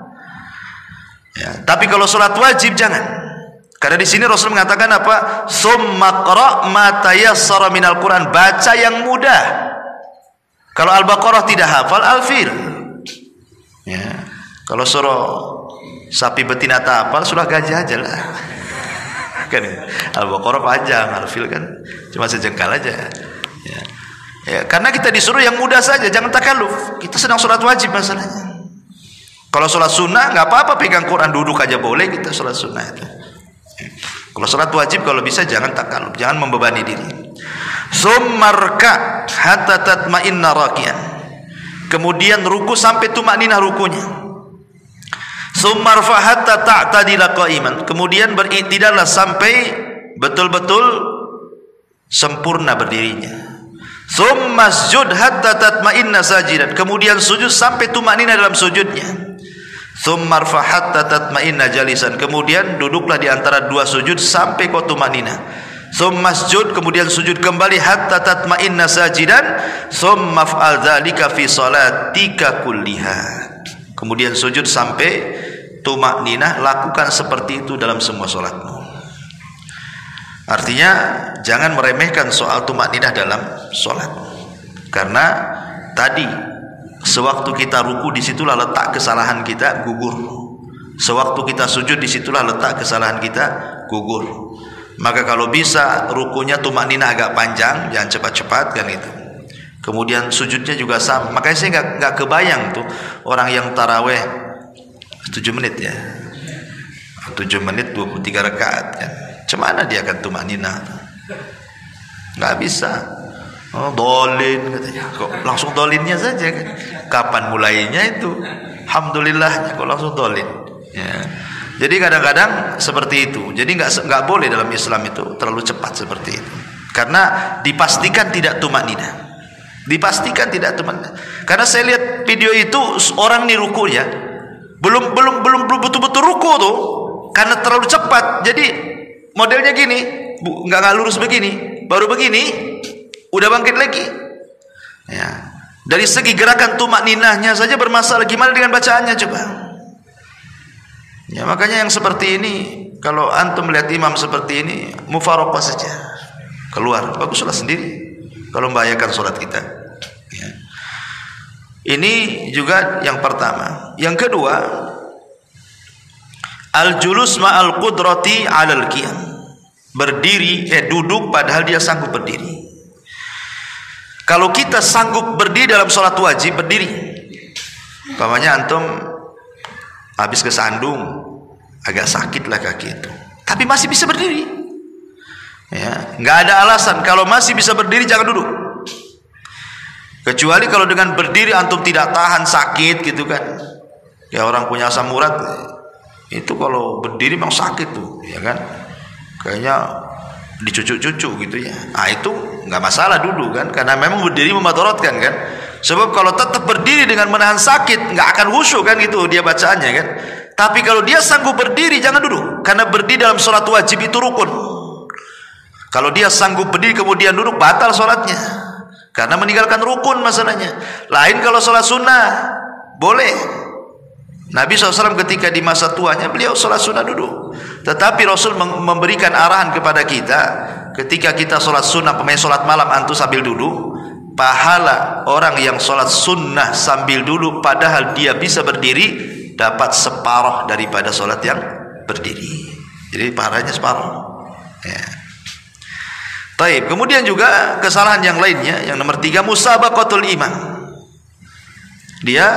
ya. Tapi kalau salat wajib jangan, karena di sini Rasul mengatakan apa? Summa qra' ma tayassara minal Quran, baca yang mudah. Kalau Al-Baqarah tidak hafal, Al-Fil, ya. Kalau surah sapi betina tak hafal, surah gajah aja lah. Kan Al-Baqarah panjang, Al-Fil kan cuma sejengkal aja, ya. Ya, karena kita disuruh yang mudah saja, jangan takalluf. Kita sedang sholat wajib masalahnya. Kalau sholat sunnah nggak apa-apa, pegang Quran duduk aja boleh, kita sholat sunnah itu. Kalau sholat wajib kalau bisa jangan takalluf, jangan membebani diri. Summarka hatta tatma'inna rakian. Kemudian ruku sampai tumakninah rukunya. Summarfa hatta ta'tadila qa'iman. Kemudian beritidallah sampai betul-betul sempurna berdirinya. Summasjud hatta tatma'inna sajidan. Kemudian sujud sampai tumakninah dalam sujudnya. Summarfa hatta tatma'inna jalisan. Kemudian duduklah di antara 2 sujud sampai kau tumakninah. Summasjud, kemudian sujud kembali hatta tatma'inna sajidan. Summaf'al dzalika fi salatika kulliha. Kemudian sujud sampai tumakninah, lakukan seperti itu dalam semua salatmu. Artinya jangan meremehkan soal tumakninah dalam sholat, karena tadi sewaktu kita ruku disitulah letak kesalahan kita gugur, sewaktu kita sujud disitulah letak kesalahan kita gugur. Maka kalau bisa rukunya tumakninah agak panjang, jangan cepat-cepat kan itu. Kemudian sujudnya juga sama. Makanya saya nggak kebayang tuh orang yang taraweh 7 menit ya, 7 menit 23 rakaat kan. Cemana dia akan tumakninah? Nggak bisa. Oh, dolin katanya. Kok langsung dolinnya saja kan? Kapan mulainya itu? Alhamdulillahnya kok langsung dolin. Ya. Jadi kadang-kadang seperti itu. Jadi nggak boleh dalam Islam itu terlalu cepat seperti itu. Karena dipastikan tidak tumakninah. Dipastikan tidak tumakninah. Karena saya lihat video itu orang nih rukunya belum betul-betul ruku tuh, karena terlalu cepat. Jadi modelnya gini, nggak lurus begini, baru begini, udah bangkit lagi. Ya, dari segi gerakan tumakninahnya saja bermasalah. Gimana dengan bacaannya coba? Ya, makanya yang seperti ini, kalau antum melihat imam seperti ini, mufaraqah saja, keluar, baguslah sendiri. Kalau membahayakan sholat kita. Ya. Ini juga yang pertama. Yang kedua, al-julus ma'al qudrati 'alal qiyam. Berdiri, duduk padahal dia sanggup berdiri. Kalau kita sanggup berdiri dalam sholat wajib, berdiri. Umpamanya antum habis kesandung, agak sakit lah kaki itu, tapi masih bisa berdiri. Ya, nggak ada alasan kalau masih bisa berdiri jangan duduk. Kecuali kalau dengan berdiri antum tidak tahan sakit gitu kan. Ya orang punya asam urat itu kalau berdiri memang sakit tuh, ya kan? Kayaknya dicucuk-cucuk gitu ya. Ah itu nggak masalah dulu kan, karena memang berdiri memadaratkan kan. Sebab kalau tetap berdiri dengan menahan sakit nggak akan khusyuk kan gitu dia bacaannya kan. Tapi kalau dia sanggup berdiri jangan duduk, karena berdiri dalam sholat wajib itu rukun. Kalau dia sanggup berdiri kemudian duduk batal sholatnya, karena meninggalkan rukun masalahnya. Lain kalau sholat sunnah boleh. Nabi SAW ketika di masa tuanya beliau sholat sunnah duduk. Tetapi Rasul memberikan arahan kepada kita, ketika kita sholat sunnah, pemain sholat malam antum sambil duduk, pahala orang yang sholat sunnah sambil duduk padahal dia bisa berdiri dapat separuh daripada sholat yang berdiri. Jadi pahalanya separuh. Ya. Taib. Kemudian juga kesalahan yang lainnya, yang nomor 3, musabaqatul imam. Dia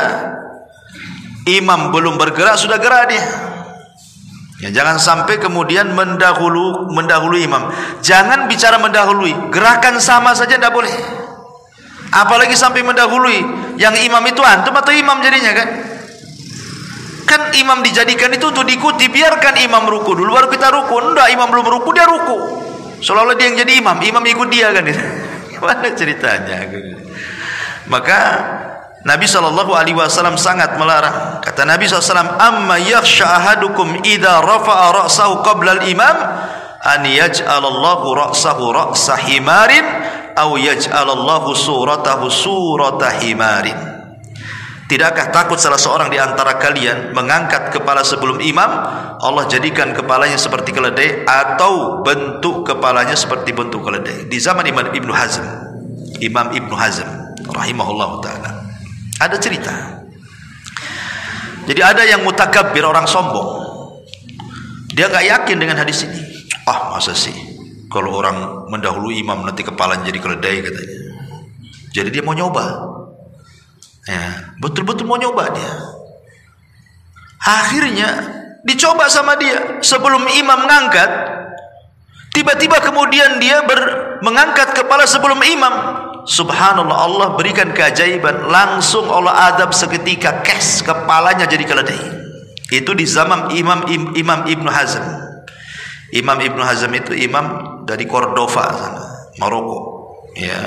Imam belum bergerak sudah gerak dia. Ya, jangan sampai kemudian mendahului imam. Jangan bicara mendahului, gerakan sama saja tidak boleh. Apalagi sampai mendahului. Yang imam itu antum atau imam jadinya kan? Kan imam dijadikan itu untuk diikuti. Biarkan imam ruku dulu baru kita ruku. Enggak, imam belum ruku dia ruku. Seolah-olah dia yang jadi imam ikut dia kan? Gimana ceritanya? Maka Nabi SAW sangat melarang. Kata Nabi SAW, amma yakhsha ahadukum idha rafa'a ra'sahu qabla al-imam an yaj'alallahu ra'sahu ra'sa himarin aw yaj'alallahu suratahu surata himarin. Tidakkah takut salah seorang di antara kalian mengangkat kepala sebelum imam, Allah jadikan kepalanya seperti keledai atau bentuk kepalanya seperti bentuk keledai. Di zaman Imam Ibnu Hazm rahimahullah ta'ala ada cerita. Jadi ada yang mutakabbir, orang sombong. Dia nggak yakin dengan hadis ini. Masa sih kalau orang mendahului imam nanti kepalanya jadi keledai katanya. Jadi dia mau nyoba. Ya, betul-betul mau nyoba dia. Akhirnya dicoba sama dia. Sebelum imam mengangkat, tiba-tiba kemudian dia mengangkat kepala sebelum imam. Subhanallah, Allah berikan keajaiban, langsung Allah adab seketika, kepalanya jadi keledai. Itu di zaman Imam Ibnu Hazm. Imam Ibnu Hazm itu imam dari Cordova sana, Maroko, ya,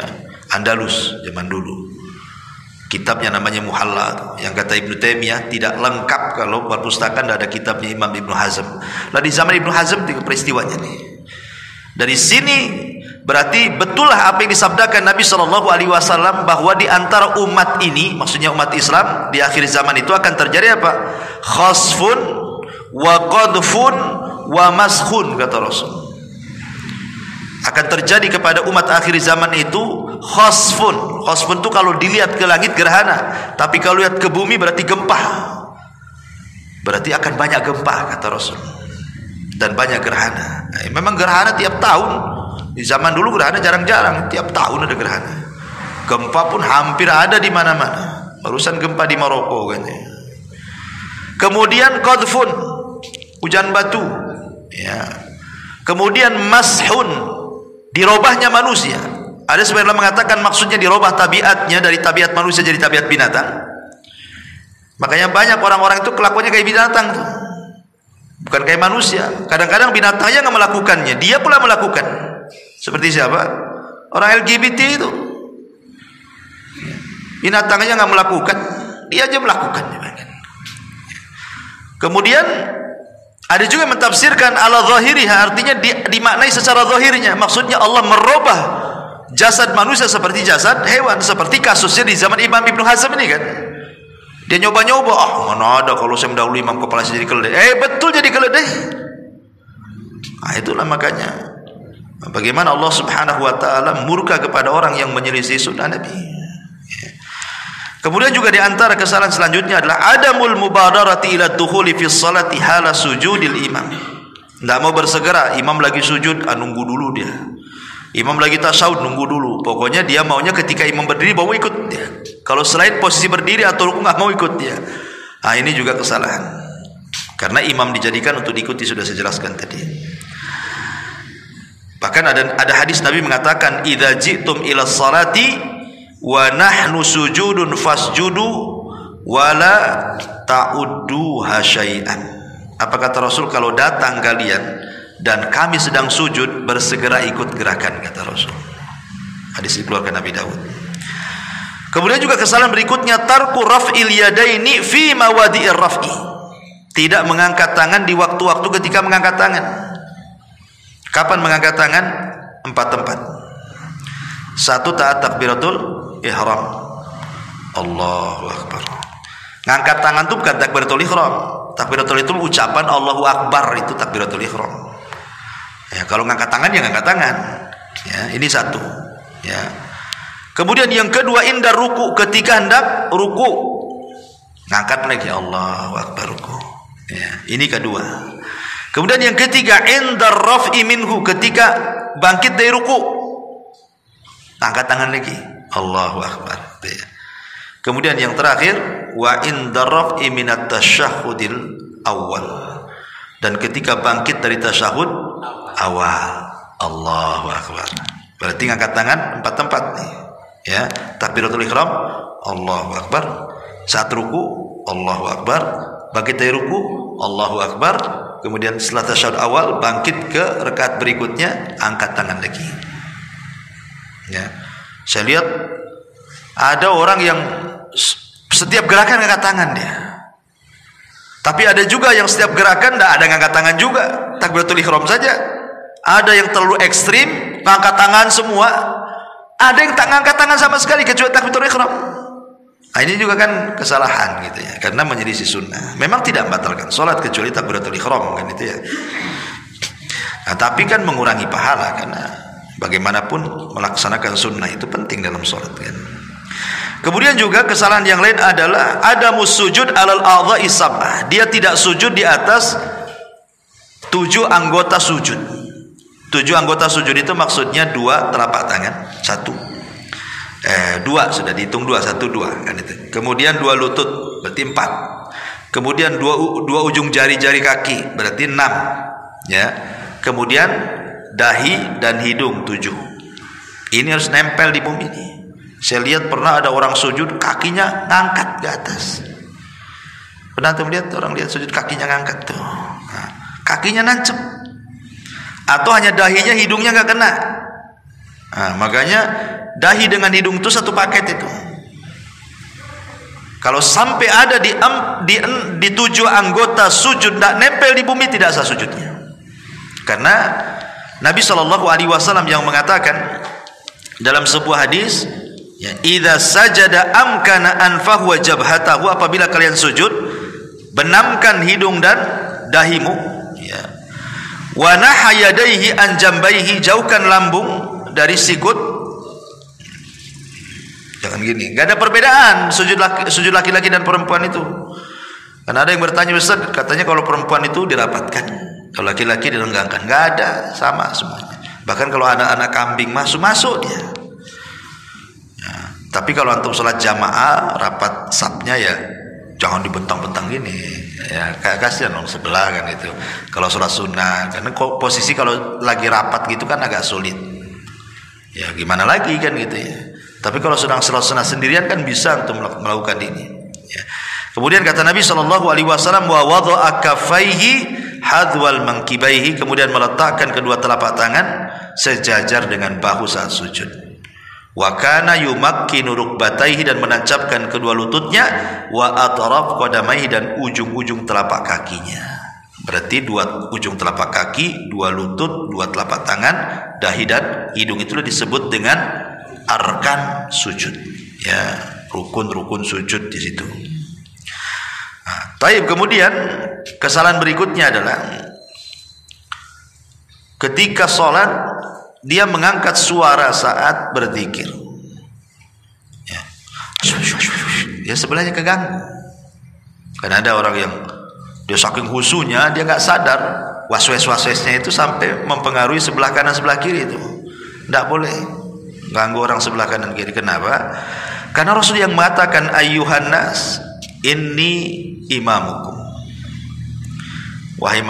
Andalus zaman dulu. Kitabnya namanya Muhalla, yang kata Ibnu Taimiyah tidak lengkap kalau perpustakaan tidak ada kitabnya Imam Ibnu Hazm. Nah, di zaman Ibnu Hazm itu peristiwanya nih. Dari sini berarti betullah apa yang disabdakan Nabi SAW bahwa di antara umat ini, maksudnya umat Islam di akhir zaman itu akan terjadi apa? Khasfun wa qadfun wa maskhun, kata Rasul. Akan terjadi kepada umat akhir zaman itu khasfun. Khasfun itu kalau dilihat ke langit gerhana, tapi kalau lihat ke bumi berarti gempa. Berarti akan banyak gempa, kata Rasul. Dan banyak gerhana. Memang gerhana tiap tahun. Di zaman dulu gerhana jarang-jarang, tiap tahun ada gerhana. Gempa pun hampir ada di mana-mana. Barusan gempa di Maroko kan. Kemudian qadfun, hujan batu. Ya. Kemudian mashun, dirobahnya manusia. Ada sebagian mengatakan maksudnya dirobah tabiatnya dari tabiat manusia jadi tabiat binatang. Makanya banyak orang-orang itu kelakuannya kayak binatang tuh. Bukan kayak manusia. Kadang-kadang binatangnya nggak melakukannya, dia pula melakukan. Seperti siapa? Orang LGBT itu. Binatangnya nggak melakukan, dia aja melakukan. Kemudian ada juga yang mentafsirkan ala zahiriha, artinya dimaknai secara zahirnya. Maksudnya Allah merubah jasad manusia seperti jasad hewan, seperti kasusnya di zaman Imam Ibnu Hazm ini kan. Dia nyoba-nyoba, mana ada kalau saya mendahului imam kepala saya jadi keledai. Betul jadi keledai. Itulah makanya bagaimana Allah Subhanahu wa taala murka kepada orang yang menyelisih sunnah Nabi. Kemudian juga di antara kesalahan selanjutnya adalah adamul mubadarati ila dukhuli fi sholati hala sujudil imam. Tidak mau bersegera, imam lagi sujud, nunggu dulu dia. Imam lagi tasyahud, nunggu dulu. Pokoknya dia maunya ketika imam berdiri mau ikut dia. Kalau selain posisi berdiri atau rukuk nggak mau ikut dia. Ini juga kesalahan. Karena imam dijadikan untuk diikuti, sudah saya jelaskan tadi. Bahkan ada hadis Nabi mengatakan, idza ji'tum ila sholati wa nahnu sujudun fasjudu wala ta'udduha syai'an. Apa kata Rasul? Kalau datang kalian dan kami sedang sujud, bersegera ikut gerakan, kata Rasul. Hadis dikeluarkan Nabi Daud. Kemudian juga kesalahan berikutnya, tarku raf'il yadaini fi mawadi'ir raf'i. Tidak mengangkat tangan di waktu-waktu ketika mengangkat tangan. Kapan mengangkat tangan? 4 tempat. 1, taat takbiratul ihram. Allahu akbar. Ngangkat tangan itu bukan takbiratul ihram. Takbiratul itu ucapan Allahu akbar, itu takbiratul ihram. Ya, kalau ngangkat tangan ya ngangkat tangan. Ya, ini 1. Ya. Kemudian yang kedua, indah ruku, ketika hendak ruku, ngangkat lagi Allahu akbar ruku. Ya, ini kedua. Kemudian yang ketiga, indah raf'i minhu, ketika bangkit dari ruku, angkat tangan lagi Allahu akbar. Ya. Kemudian yang terakhir, wa inda raf'i minat tasyahhudil awal. Dan ketika bangkit dari tasyahud awal, Allahu akbar. Berarti ngangkat tangan 4 tempat nih. Ya, takbiratul ihram, Allahu akbar. Saat ruku, Allahu akbar. Bangkit dari ruku, Allahu akbar. Kemudian setelah tasyahud awal, bangkit ke rakaat berikutnya, angkat tangan lagi. Ya. Saya lihat ada orang yang setiap gerakan ngangkat tangan dia. Tapi ada juga yang setiap gerakan tidak ada ngangkat tangan juga, takbiratul ihram saja. Ada yang terlalu ekstrim, ngangkat tangan semua. Ada yang tak ngangkat tangan sama sekali kecuali takbiratul ihram. Nah, ini juga kan kesalahan gitu ya, karena menyelisih sunnah. Memang tidak membatalkan salat kecuali takbiratul ihram kan itu ya. Nah, tapi kan mengurangi pahala, karena bagaimanapun melaksanakan sunnah itu penting dalam salat kan. Kemudian juga kesalahan yang lain adalah adamus sujud alal a'dha'i sab'ah. Dia tidak sujud di atas 7 anggota sujud. 7 anggota sujud itu maksudnya 2 telapak tangan, 2 sudah dihitung 2, 1 2 kan itu. Kemudian 2 lutut berarti 4. Kemudian 2 ujung jari-jari kaki berarti 6 ya. Kemudian dahi dan hidung 7. Ini harus nempel di bumi ini. Saya lihat pernah ada orang sujud kakinya ngangkat ke atas. Pernah tuh lihat orang lihat sujud kakinya ngangkat tuh. Nah, kakinya nancep. Atau hanya dahinya, hidungnya nggak kena. Nah, makanya dahi dengan hidung itu satu paket itu. Kalau sampai ada di 7 anggota sujud tidak nempel di bumi, tidak sah sujudnya. Karena Nabi SAW yang mengatakan dalam sebuah hadis, ya, idza sajada amkana anfahu wa jabhatahu, apabila kalian sujud benamkan hidung dan dahimu, ya. Wa nahayadaihi an jambaihi, jauhkan lambung dari sikut. Jangan gini, enggak ada perbedaan sujud laki-laki dan perempuan itu. Karena ada yang bertanya, Ustaz, katanya kalau perempuan itu dirapatkan, kalau laki-laki direnggangkan. Enggak ada, sama semuanya. Bahkan kalau anak-anak kambing masuk dia. Tapi kalau untuk sholat jamaah rapat sapnya ya jangan dibentang-bentang gini ya, kasihan dong sebelah kan itu. Kalau sholat sunnah, karena posisi kalau lagi rapat gitu kan agak sulit ya, gimana lagi kan gitu ya. Tapi kalau sedang sholat sunnah sendirian kan bisa untuk melakukan ini ya. Kemudian kata Nabi SAW, wa wada'a kaffaihi hadwal mankibaihi, kemudian meletakkan kedua telapak tangan sejajar dengan bahu saat sujud. Wa kana yumakkinu rukbataihi, dan menancapkan kedua lututnya, wa atraf qadamaihi, dan ujung-ujung telapak kakinya. Berarti 2 ujung telapak kaki, 2 lutut, 2 telapak tangan, dahi dan hidung, itu disebut dengan arkan sujud. Ya, rukun-rukun sujud di situ. Nah, taib. Kemudian kesalahan berikutnya adalah ketika sholat dia mengangkat suara saat berzikir. Ya, sebelahnya keganggu. Karena ada orang yang dia saking khusyuknya dia nggak sadar waswes-waswesnya itu sampai mempengaruhi sebelah kanan sebelah kiri itu. Tidak boleh ganggu orang sebelah kanan kiri. Kenapa? Karena Rasul yang mengatakan ayyuhan nas inni imamukum. Wahai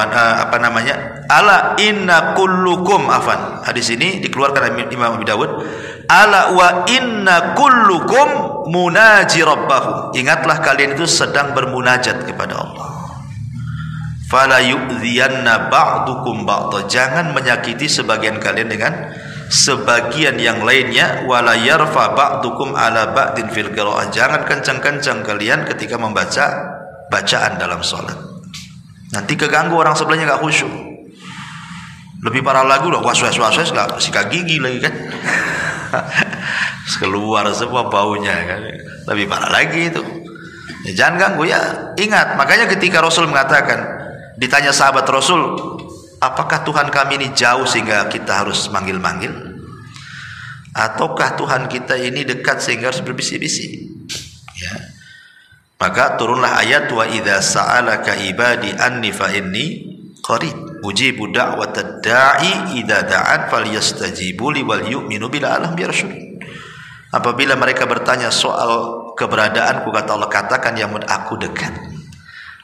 ala inna kullukum afan. Hadis ini dikeluarkan oleh Imam Abu Dawud. Ala wa inna kullukum munaji rabbahu. Ingatlah kalian itu sedang bermunajat kepada Allah. Fala yu'dhiyanna ba'dukum ba'dha. Jangan menyakiti sebagian kalian dengan sebagian yang lainnya. Wala yarfa ba'dukum ala ba'din fil qira'ah. Jangan kencang-kencang kalian ketika membaca bacaan dalam salat. Nanti keganggu orang sebelahnya gak khusyuk. Lebih parah lagi udah was-was gak sikat gigi lagi kan. Keluar semua baunya kan. Lebih parah lagi itu. Ya, jangan ganggu ya. Ingat, makanya ketika Rasul mengatakan, ditanya sahabat Rasul, apakah Tuhan kami ini jauh sehingga kita harus manggil-manggil? Ataukah Tuhan kita ini dekat sehingga harus berbisik-bisik? Ya. Maka turunlah ayat wa idza sa'alaka ibadi anni fa inni qarib ujibu da'watad da'i idza da'an falyastajibu li wal yu'minu bil alam biarsyud. Apabila mereka bertanya soal keberadaanku, kata Allah, katakan ya Muhammad, aku dekat.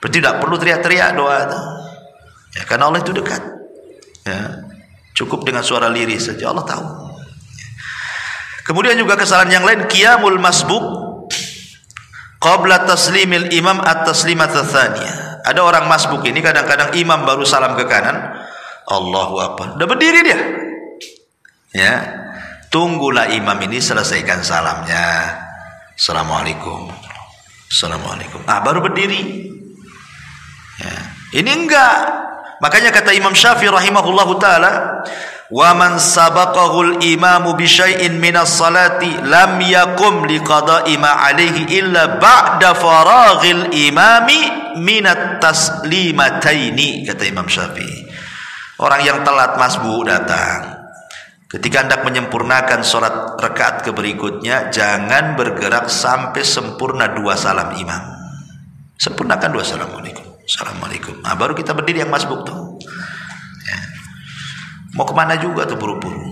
Berarti tidak perlu teriak-teriak doa itu. Ya, karena Allah itu dekat. Ya, cukup dengan suara lirih saja Allah tahu. Kemudian juga kesalahan yang lain, qiyamul masbuk qabla taslimil imam at-taslimat tsaniyah. Ada orang masbuk ini kadang-kadang imam baru salam ke kanan, Allahu Akbar, udah berdiri dia. Ya, tunggulah imam ini selesaikan salamnya. Assalamualaikum. Assalamualaikum. Baru berdiri. Ya. Ini enggak. Makanya kata Imam Syafi'i rahimahullahu taala, "Wa man sabaqahul imamu bi syai'in minas salati lam yakum liqada'i ma 'alaihi illa ba'da faraghil imami minat taslimataini," kata Imam Syafi'i. Orang yang telat masbuk datang, ketika hendak menyempurnakan sholat rakaat keberikutnya, jangan bergerak sampai sempurna 2 salam imam. Sempurnakan 2 assalamualaikum. Assalamualaikum. Baru kita berdiri yang masbuk tuh. Ya. Mau kemana juga tuh buru-buru.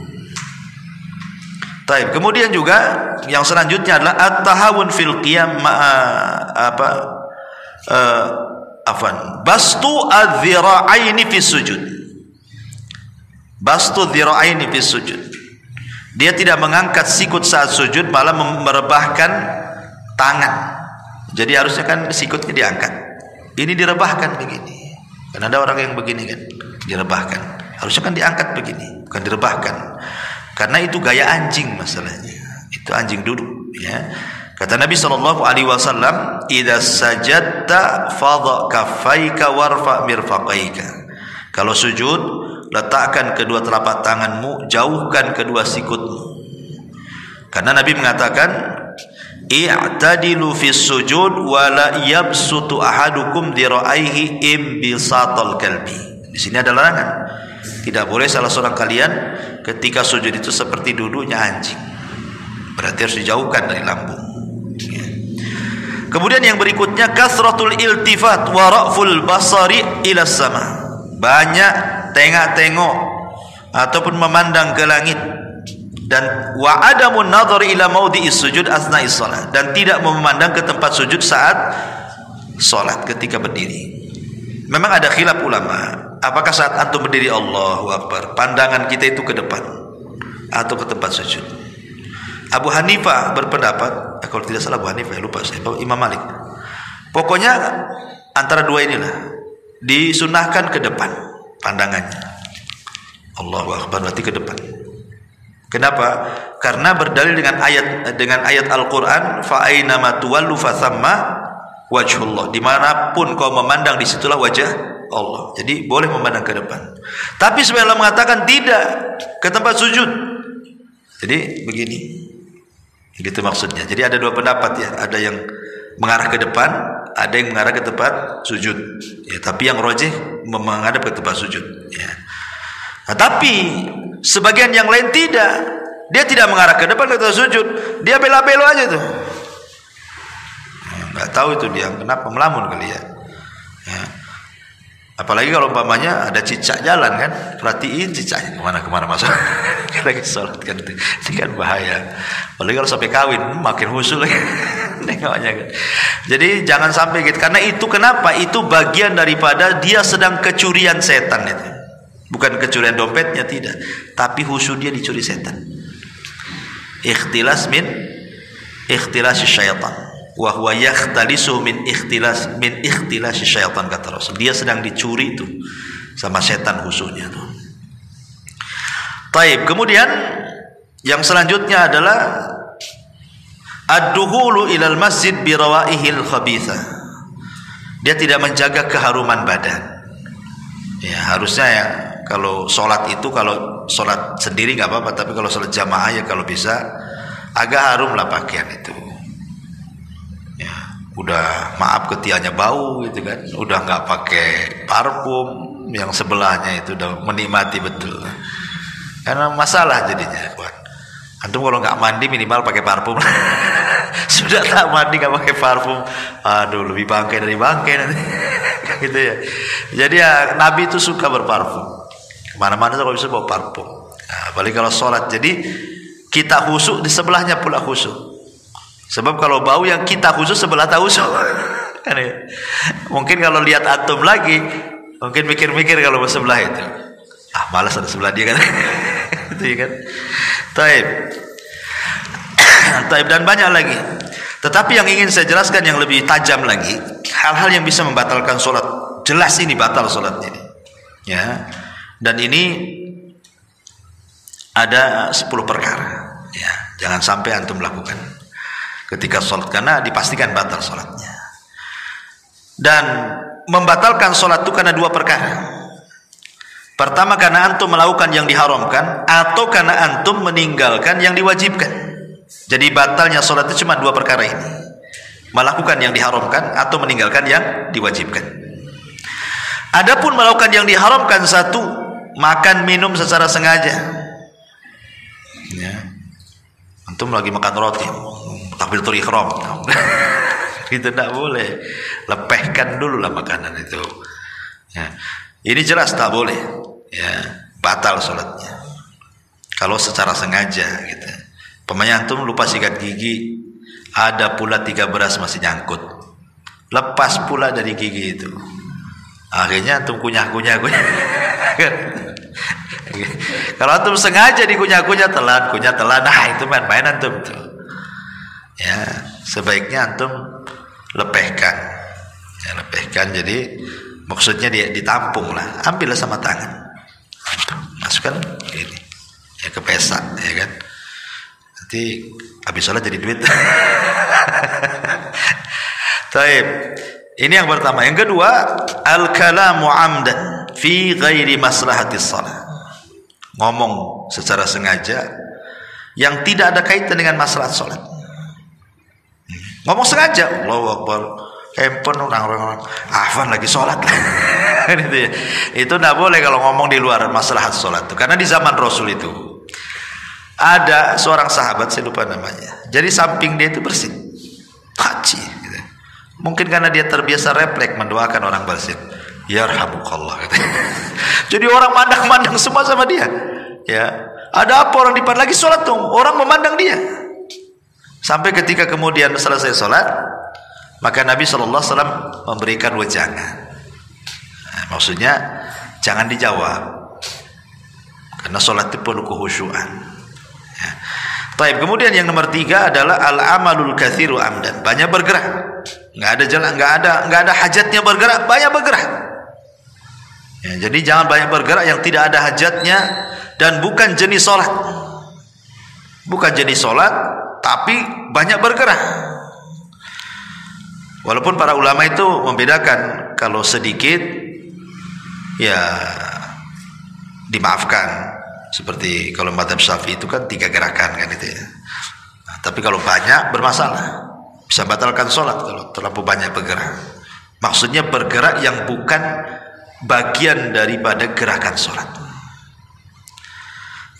Taib. Kemudian juga yang selanjutnya adalah at-tahawun fil qiyam bastu adh-dhira'aini fi sujud. Bastu dhira'aini fi sujud. Dia tidak mengangkat sikut saat sujud, malah merebahkan tangan. Jadi harusnya kan sikutnya diangkat. Ini direbahkan begini. Kan ada orang yang begini kan, direbahkan. Harusnya kan diangkat begini, bukan direbahkan. Karena itu gaya anjing masalahnya. Itu anjing duduk, ya. Kata Nabi SAW, "Idza sajadta fadha kaffaika warfa mirfaqaika." Kalau sujud, letakkan kedua telapak tanganmu, jauhkan kedua sikutmu. Karena Nabi mengatakan, "I'tadilu fis sujud wa la yabsutu ahadukum dira'aihi imbisatal kalbi." Di sini ada larangan. Tidak boleh salah seorang kalian ketika sujud itu seperti duduknya anjing. Berarti harus dijauhkan dari lambung. Ya. Kemudian yang berikutnya, kasratul iltifat wa ra'ful basari ila sama. Banyak tengok-tengok ataupun memandang ke langit, dan wa adamun nadhar ila maudhi'is sujud asna'is shalah, dan tidak memandang ke tempat sujud saat salat ketika berdiri. Memang ada khilaf ulama, apakah saat antum berdiri Allahu Akbar, pandangan kita itu ke depan atau ke tempat sujud? Abu Hanifah berpendapat, kalau tidak salah Abu Hanifah, lupa saya, Imam Malik, pokoknya antara dua inilah, disunahkan ke depan pandangannya. Allahu Akbar berarti ke depan. Kenapa? Karena berdalil dengan ayat Al-Qur'an, fa aina ma tuwallu fa thamma wajhullah. Dimanapun kau memandang, disitulah wajah Allah. Jadi boleh memandang ke depan. Tapi sebenarnya Allah mengatakan tidak, ke tempat sujud. Jadi begini. Gitu maksudnya. Jadi ada dua pendapat ya. Ada yang mengarah ke depan, ada yang mengarah ke tempat sujud. Ya, tapi yang rajih menghadap ke tempat sujud. Ya. Nah, tapi sebagian yang lain tidak. Dia tidak mengarah ke depan ke tempat sujud. Dia bela-belo aja tuh. Nggak tahu itu dia kenapa, melamun kali ya. Ya. Apalagi kalau umpamanya ada cicak jalan kan, perhatiin cicaknya kemana-kemana masuk. Lagi sholat kan, ini kan bahaya. Apalagi kalau sampai kawin, makin husul lagi. Nengoknya kan. Jadi jangan sampai gitu. Karena itu kenapa? Itu bagian daripada dia sedang kecurian setan itu. Bukan kecurian dompetnya, tidak, tapi khusyuk dia dicuri setan. Ikhtilas syaitan, wa huwa yakhtalisu min ikhtilas syaitan, kata Rasul. Dia sedang dicuri itu sama setan khusyuknya tuh. Taib. Kemudian yang selanjutnya adalah ad-dukhulu ilal masjid bi rawaihil khabitha. Dia tidak menjaga keharuman badan. Ya, harusnya ya kalau sholat itu, kalau sholat sendiri nggak apa-apa, tapi kalau sholat jamaah ya kalau bisa agak harum lah pakaian itu. Ya, udah maaf ketiaknya bau gitu kan, udah nggak pakai parfum, yang sebelahnya itu udah menikmati betul. Karena masalah jadinya, kawan. Antum kalau nggak mandi minimal pakai parfum. Sudah tak mandi nggak pakai parfum, aduh lebih bangkai dari bangkai nanti. Gitu ya. Jadi ya Nabi itu suka berparfum. Kemana-mana kalau bisa bawa parfum. Nah, apalagi kalau sholat. Jadi kita khusyuk, di sebelahnya pula khusyuk. Sebab kalau bau yang kita khusus sebelah tahu kan ya. Mungkin kalau lihat antum lagi, mungkin mikir-mikir kalau sebelah itu. Malas ada sebelah dia kan. Itu ya kan. Taib. Taib dan banyak lagi. Tetapi yang ingin saya jelaskan yang lebih tajam lagi, hal-hal yang bisa membatalkan sholat. Jelas ini batal sholat ini. Ya. Dan ini ada 10 perkara. Ya. Jangan sampai antum lakukan ketika sholat, karena dipastikan batal sholatnya. Dan membatalkan sholat itu karena 2 perkara. Pertama, karena antum melakukan yang diharamkan, atau karena antum meninggalkan yang diwajibkan. Jadi batalnya sholat itu cuma 2 perkara ini: melakukan yang diharamkan atau meninggalkan yang diwajibkan. Adapun melakukan yang diharamkan, 1, makan minum secara sengaja. Ya. Antum lagi makan roti, takbiratul ihram. Itu tidak boleh. Lepehkan dulu lah makanan itu. Ya. Ini jelas tak boleh. Ya, batal sholatnya. Kalau secara sengaja gitu. Pemain antum lupa sikat gigi, ada pula 3 beras masih nyangkut. Lepas pula dari gigi itu. Akhirnya antum kunyah-kunyah. Kalau antum sengaja dikunyah-kunyah telan, nah itu main-main antum tuh. Ya, sebaiknya antum lepehkan. Ya, lepehkan, jadi maksudnya dia ditampung lah, ambillah sama tangan, masukkan ini ya ke pesak, ya kan, nanti habis sholat jadi duit. Taib. Ini yang pertama. Yang kedua, al-kalamu amdan fi ghairi maslahatis shalah. Ngomong secara sengaja yang tidak ada kaitan dengan maslahat sholat. Ngomong sengaja, Allahu Akbar, handphone orang-orang afan lagi sholat. Itu tidak boleh kalau ngomong di luar maslahat sholat. Karena di zaman Rasul itu ada seorang sahabat, saya lupa namanya. Jadi samping dia itu bersin, haji. Gitu. Mungkin karena dia terbiasa refleks mendoakan orang bersin. Yarhamukallah. Gitu. Jadi orang mandang-mandang semua sama dia. Ya, ada apa orang di depan lagi sholat tuh? Orang memandang dia. Sampai ketika kemudian selesai sholat, maka Nabi SAW memberikan wejangan. Nah, maksudnya jangan dijawab, karena sholat itu perlu khusyuan. Ya. Baik, kemudian yang nomor 3 adalah al-amalul katsiru amdan, banyak bergerak. Nggak ada jalan, nggak ada hajatnya bergerak, banyak bergerak. Ya, jadi jangan banyak bergerak yang tidak ada hajatnya dan bukan jenis sholat. Bukan jenis sholat, tapi banyak bergerak. Walaupun para ulama itu membedakan, kalau sedikit ya dimaafkan. Seperti kalau mazhab Syafi'i itu kan 3 gerakan kan itu ya. Nah, tapi kalau banyak bermasalah, bisa batalkan sholat kalau terlalu banyak bergerak. Maksudnya bergerak yang bukan bagian daripada gerakan sholat.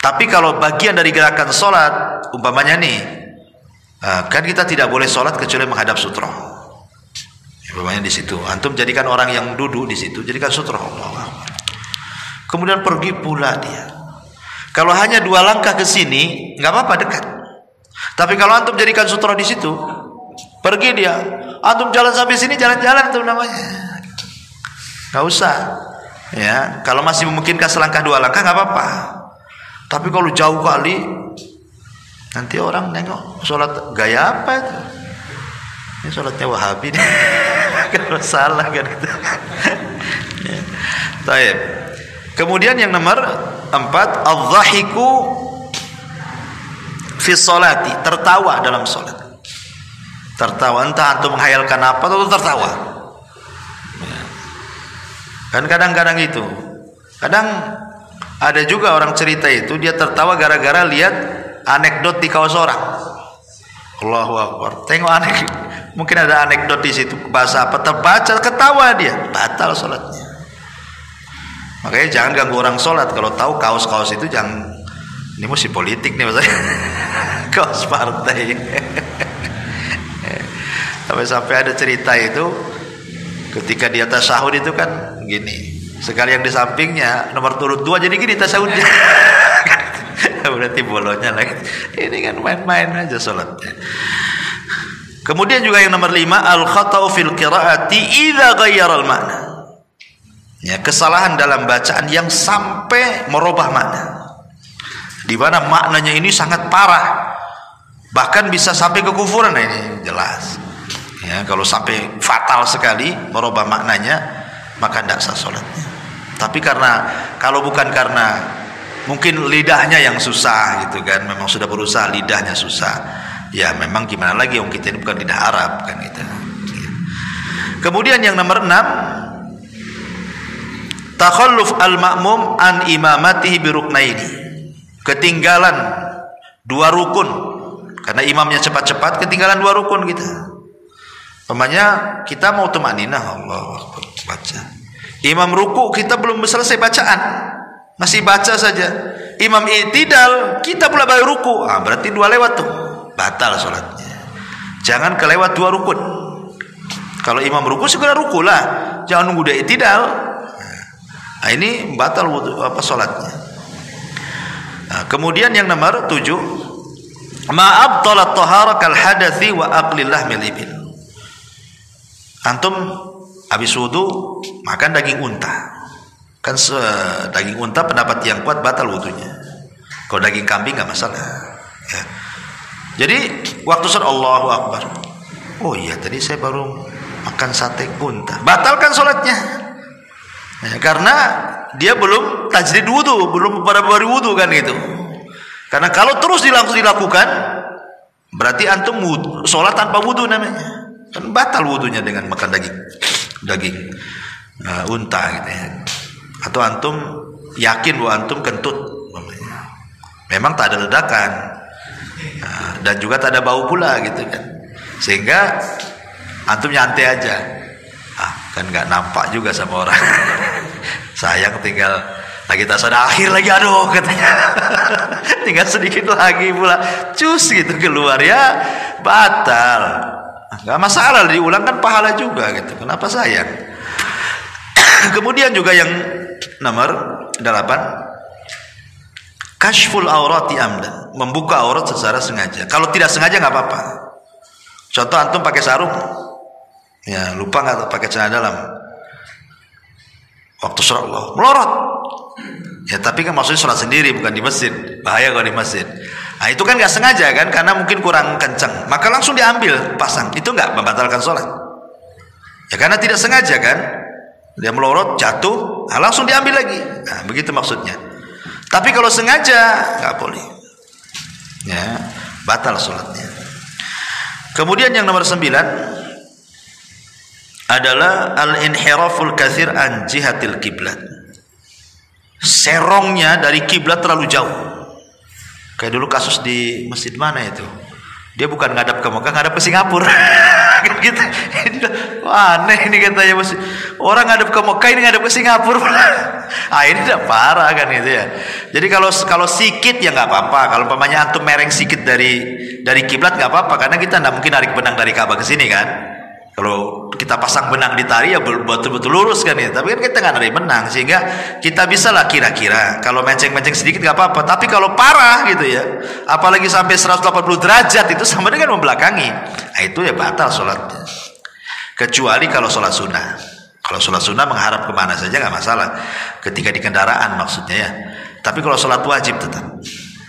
Tapi kalau bagian dari gerakan sholat, umpamanya nih, kan kita tidak boleh sholat kecuali menghadap sutra. Umpamanya di situ, antum jadikan orang yang duduk di situ, jadikan sutra. Kemudian pergi pula dia. Kalau hanya 2 langkah ke sini, nggak apa-apa, dekat. Tapi kalau antum jadikan sutra di situ, pergi dia, antum jalan sampai sini, jalan-jalan itu namanya. Nggak usah. Ya, kalau masih memungkinkan selangkah 2 langkah nggak apa-apa. Tapi kalau jauh kali, nanti orang nengok sholat gaya apa itu? Ini sholatnya Wahabi. Kalau salah kan itu. Ya. Baik. Kemudian yang nomor 4, adz-dzahiku fi sholati, tertawa dalam sholat. Tertawa, entah antum menghayalkan apa atau tertawa. Ya. Kan kadang-kadang itu. Kadang ada juga orang cerita itu, dia tertawa gara-gara lihat anekdot di kaos orang. Allahu Akbar. Tengok mungkin ada anekdot di situ, bahasa apa, terbaca, ketawa dia, batal sholatnya. Makanya jangan ganggu orang sholat. Kalau tahu kaos-kaos itu jangan, ini mesti politik nih maksudnya. Kaos partai. Sampai ada cerita itu, ketika dia tasyahud itu kan gini, sekali yang di sampingnya nomor turut 2 jadi gini tasyahudnya. Berarti bolonnya lagi. Ini kan main-main aja sholatnya. Kemudian juga yang nomor 5, al-khata'u fil qiraati idza ghayyara al-ma'na. Ya, kesalahan dalam bacaan yang sampai merubah makna. Di mana maknanya ini sangat parah. Bahkan bisa sampai kekufuran. Nah, ini jelas. Ya, kalau sampai fatal sekali merubah maknanya, maka tidak sah salatnya. Tapi kalau bukan karena mungkin lidahnya yang susah gitu kan, memang sudah berusaha lidahnya susah. Ya memang gimana lagi, orang kita ini bukan lidah Arab kan gitu. Kemudian yang nomor 6, takhalluf al-ma'mum an imamatihi bi ruknaini. Ketinggalan 2 rukun. Karena imamnya cepat-cepat, ketinggalan 2 rukun kita. Umpamanya kita mau tumaninah, Allah baca. Imam ruku kita belum selesai bacaan, masih baca saja. Imam i'tidal kita pula baru ruku, berarti 2 lewat tuh, batal sholatnya. Jangan kelewat 2 rukun. Kalau imam ruku segera ruku lah, jangan nunggu dia i'tidal. Nah, ini batal sholatnya. Nah, kemudian yang nomor 7, ma'abtalat tahara kal hadathi wa aqlillah milibil. Antum habis wudu makan daging unta. Kan daging unta pendapat yang kuat batal wudunya. Kalau daging kambing nggak masalah. Ya. Jadi waktu sholat Allahu Akbar. Oh iya tadi saya baru makan sate unta. Batalkan sholatnya. Ya, karena dia belum tajdid wudu, belum pada baru wudu kan gitu. Karena kalau terus dilakukan, berarti antum sholat tanpa wudu namanya. Kan batal wudunya dengan makan daging unta gitu ya. Atau antum yakin bahwa antum kentut, memang tak ada ledakan, dan juga tak ada bau pula gitu kan, sehingga antum nyantai aja. Kan nggak nampak juga sama orang. Sayang tinggal lagi tasada akhir lagi, aduh katanya. Tinggal sedikit lagi pula cus gitu keluar, ya batal. Nggak masalah diulang kan pahala juga gitu. Kenapa sayang? Kemudian juga yang nomor 8, kashful aurati amdan, membuka aurat secara sengaja. Kalau tidak sengaja nggak apa-apa. Contoh antum pakai sarung, ya lupa nggak pakai celana dalam, waktu sholat Allah melorot. Ya tapi kan maksudnya sholat sendiri bukan di masjid, bahaya kalau di masjid. Nah itu kan nggak sengaja kan, karena mungkin kurang kencang, maka langsung diambil pasang, itu nggak membatalkan sholat. Ya karena tidak sengaja kan, dia melorot jatuh, langsung diambil lagi. Nah begitu maksudnya. Tapi kalau sengaja nggak boleh, ya batal sholatnya. Kemudian yang nomor 9 adalah al-inhiraful katsir an jihatil kiblat. Serongnya dari kiblat terlalu jauh. Kayak dulu kasus di masjid mana itu, dia bukan ngadap ke Mekah, ngadap ke Singapura. Gitu. Wah, aneh ini katanya, orang ngadap ke Mekah, ini ngadap ke Singapura. Ini udah parah kan itu ya. Jadi kalau sikit ya nggak apa-apa. Kalau umpamanya antum mereng sikit dari kiblat nggak apa-apa, karena kita nggak mungkin narik benang dari Ka'bah ke sini kan. Kalau kita pasang benang di tali ya betul-betul lurus kan ya. Tapi kan kita nggak narik benang, sehingga kita bisa lah kira-kira. Kalau menceng-menceng sedikit nggak apa-apa. Tapi kalau parah gitu ya, apalagi sampai 180 derajat, itu sama dengan membelakangi. Nah, itu ya batal sholatnya. Kecuali kalau sholat sunnah. Kalau sholat sunnah menghadap kemana saja nggak masalah. Ketika di kendaraan maksudnya ya. Tapi kalau sholat wajib tetap.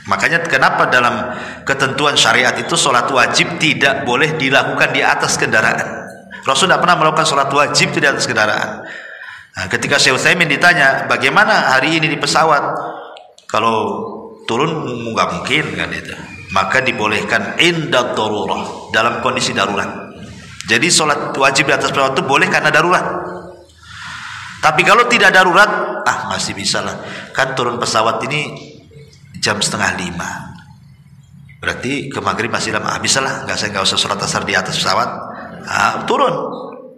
Makanya kenapa dalam ketentuan syariat itu sholat wajib tidak boleh dilakukan di atas kendaraan. Rasul tidak pernah melakukan sholat wajib di atas kendaraan. Nah, ketika Syekh Utsaimin ditanya bagaimana hari ini di pesawat, kalau turun nggak mungkin kan itu, maka dibolehkan inda darurah, dalam kondisi darurat. Jadi sholat wajib di atas pesawat itu boleh karena darurat. Tapi kalau tidak darurat, masih bisa lah. Kan turun pesawat ini jam 4:30, berarti ke maghrib masih lama, bisa lah, nggak usah sholat asar di atas pesawat. Turun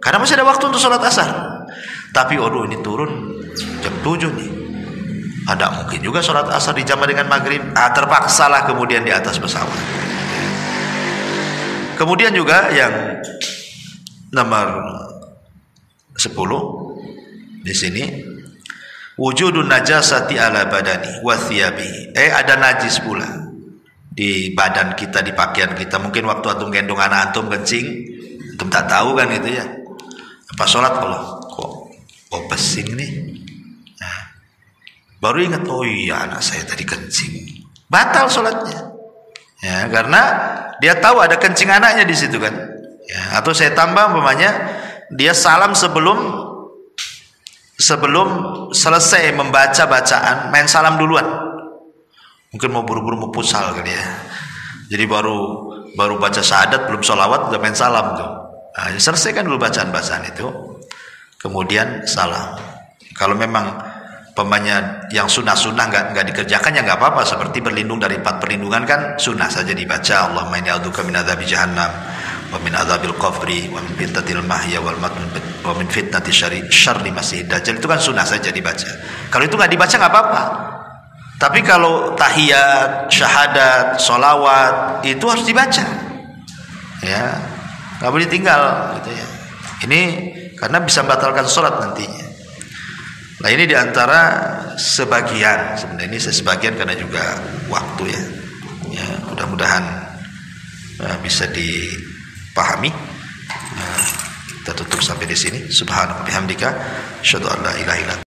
karena masih ada waktu untuk sholat asar. Tapi ini turun jam 7 nih, ada mungkin juga sholat asar dijamah dengan maghrib. Terpaksalah kemudian di atas pesawat. Kemudian juga yang nomor 10 di sini, wujudun najasati ala badani wa thiyabihi. Ada najis pula di badan kita, di pakaian kita. Mungkin waktu antum gendong anak antum kencing, antum tak tahu kan gitu ya. Pas sholat kalau kok pesing nih, nah, baru ingat, oh iya anak saya tadi kencing, batal sholatnya. Ya, karena dia tahu ada kencing anaknya di situ kan. Ya, atau saya tambah umpamanya dia salam sebelum selesai membaca bacaan, main salam duluan. Mungkin mau buru-buru mau pusal kali ya. Jadi baru baca syahadat, belum sholawat udah main salam tuh. Nah, selesaikan dulu bacaan-bacaan itu, kemudian salam. Kalau memang pemanya yang sunnah-sunnah nggak dikerjakan ya nggak apa-apa. Seperti berlindung dari 4 perlindungan kan sunnah saja dibaca. Allahumma inni a'udzubika min adzabi jahannam wa min adzabil qabri wa min fitnatil mahya wal mamat wa min fitnati syarri masiihid dajjal. Itu kan sunnah saja dibaca. Kalau itu nggak dibaca nggak apa-apa. Tapi kalau tahiyat, syahadat, sholawat itu harus dibaca. Ya, nggak boleh tinggal gitu ya. Ini karena bisa membatalkan sholat nantinya. Nah ini diantara sebagian, sebenarnya ini sebagian karena juga waktu ya. Ya mudah-mudahan bisa dipahami. Kita tutup sampai di sini. Subhanaka bihamdika, asyhadu an la ilaha illa anta.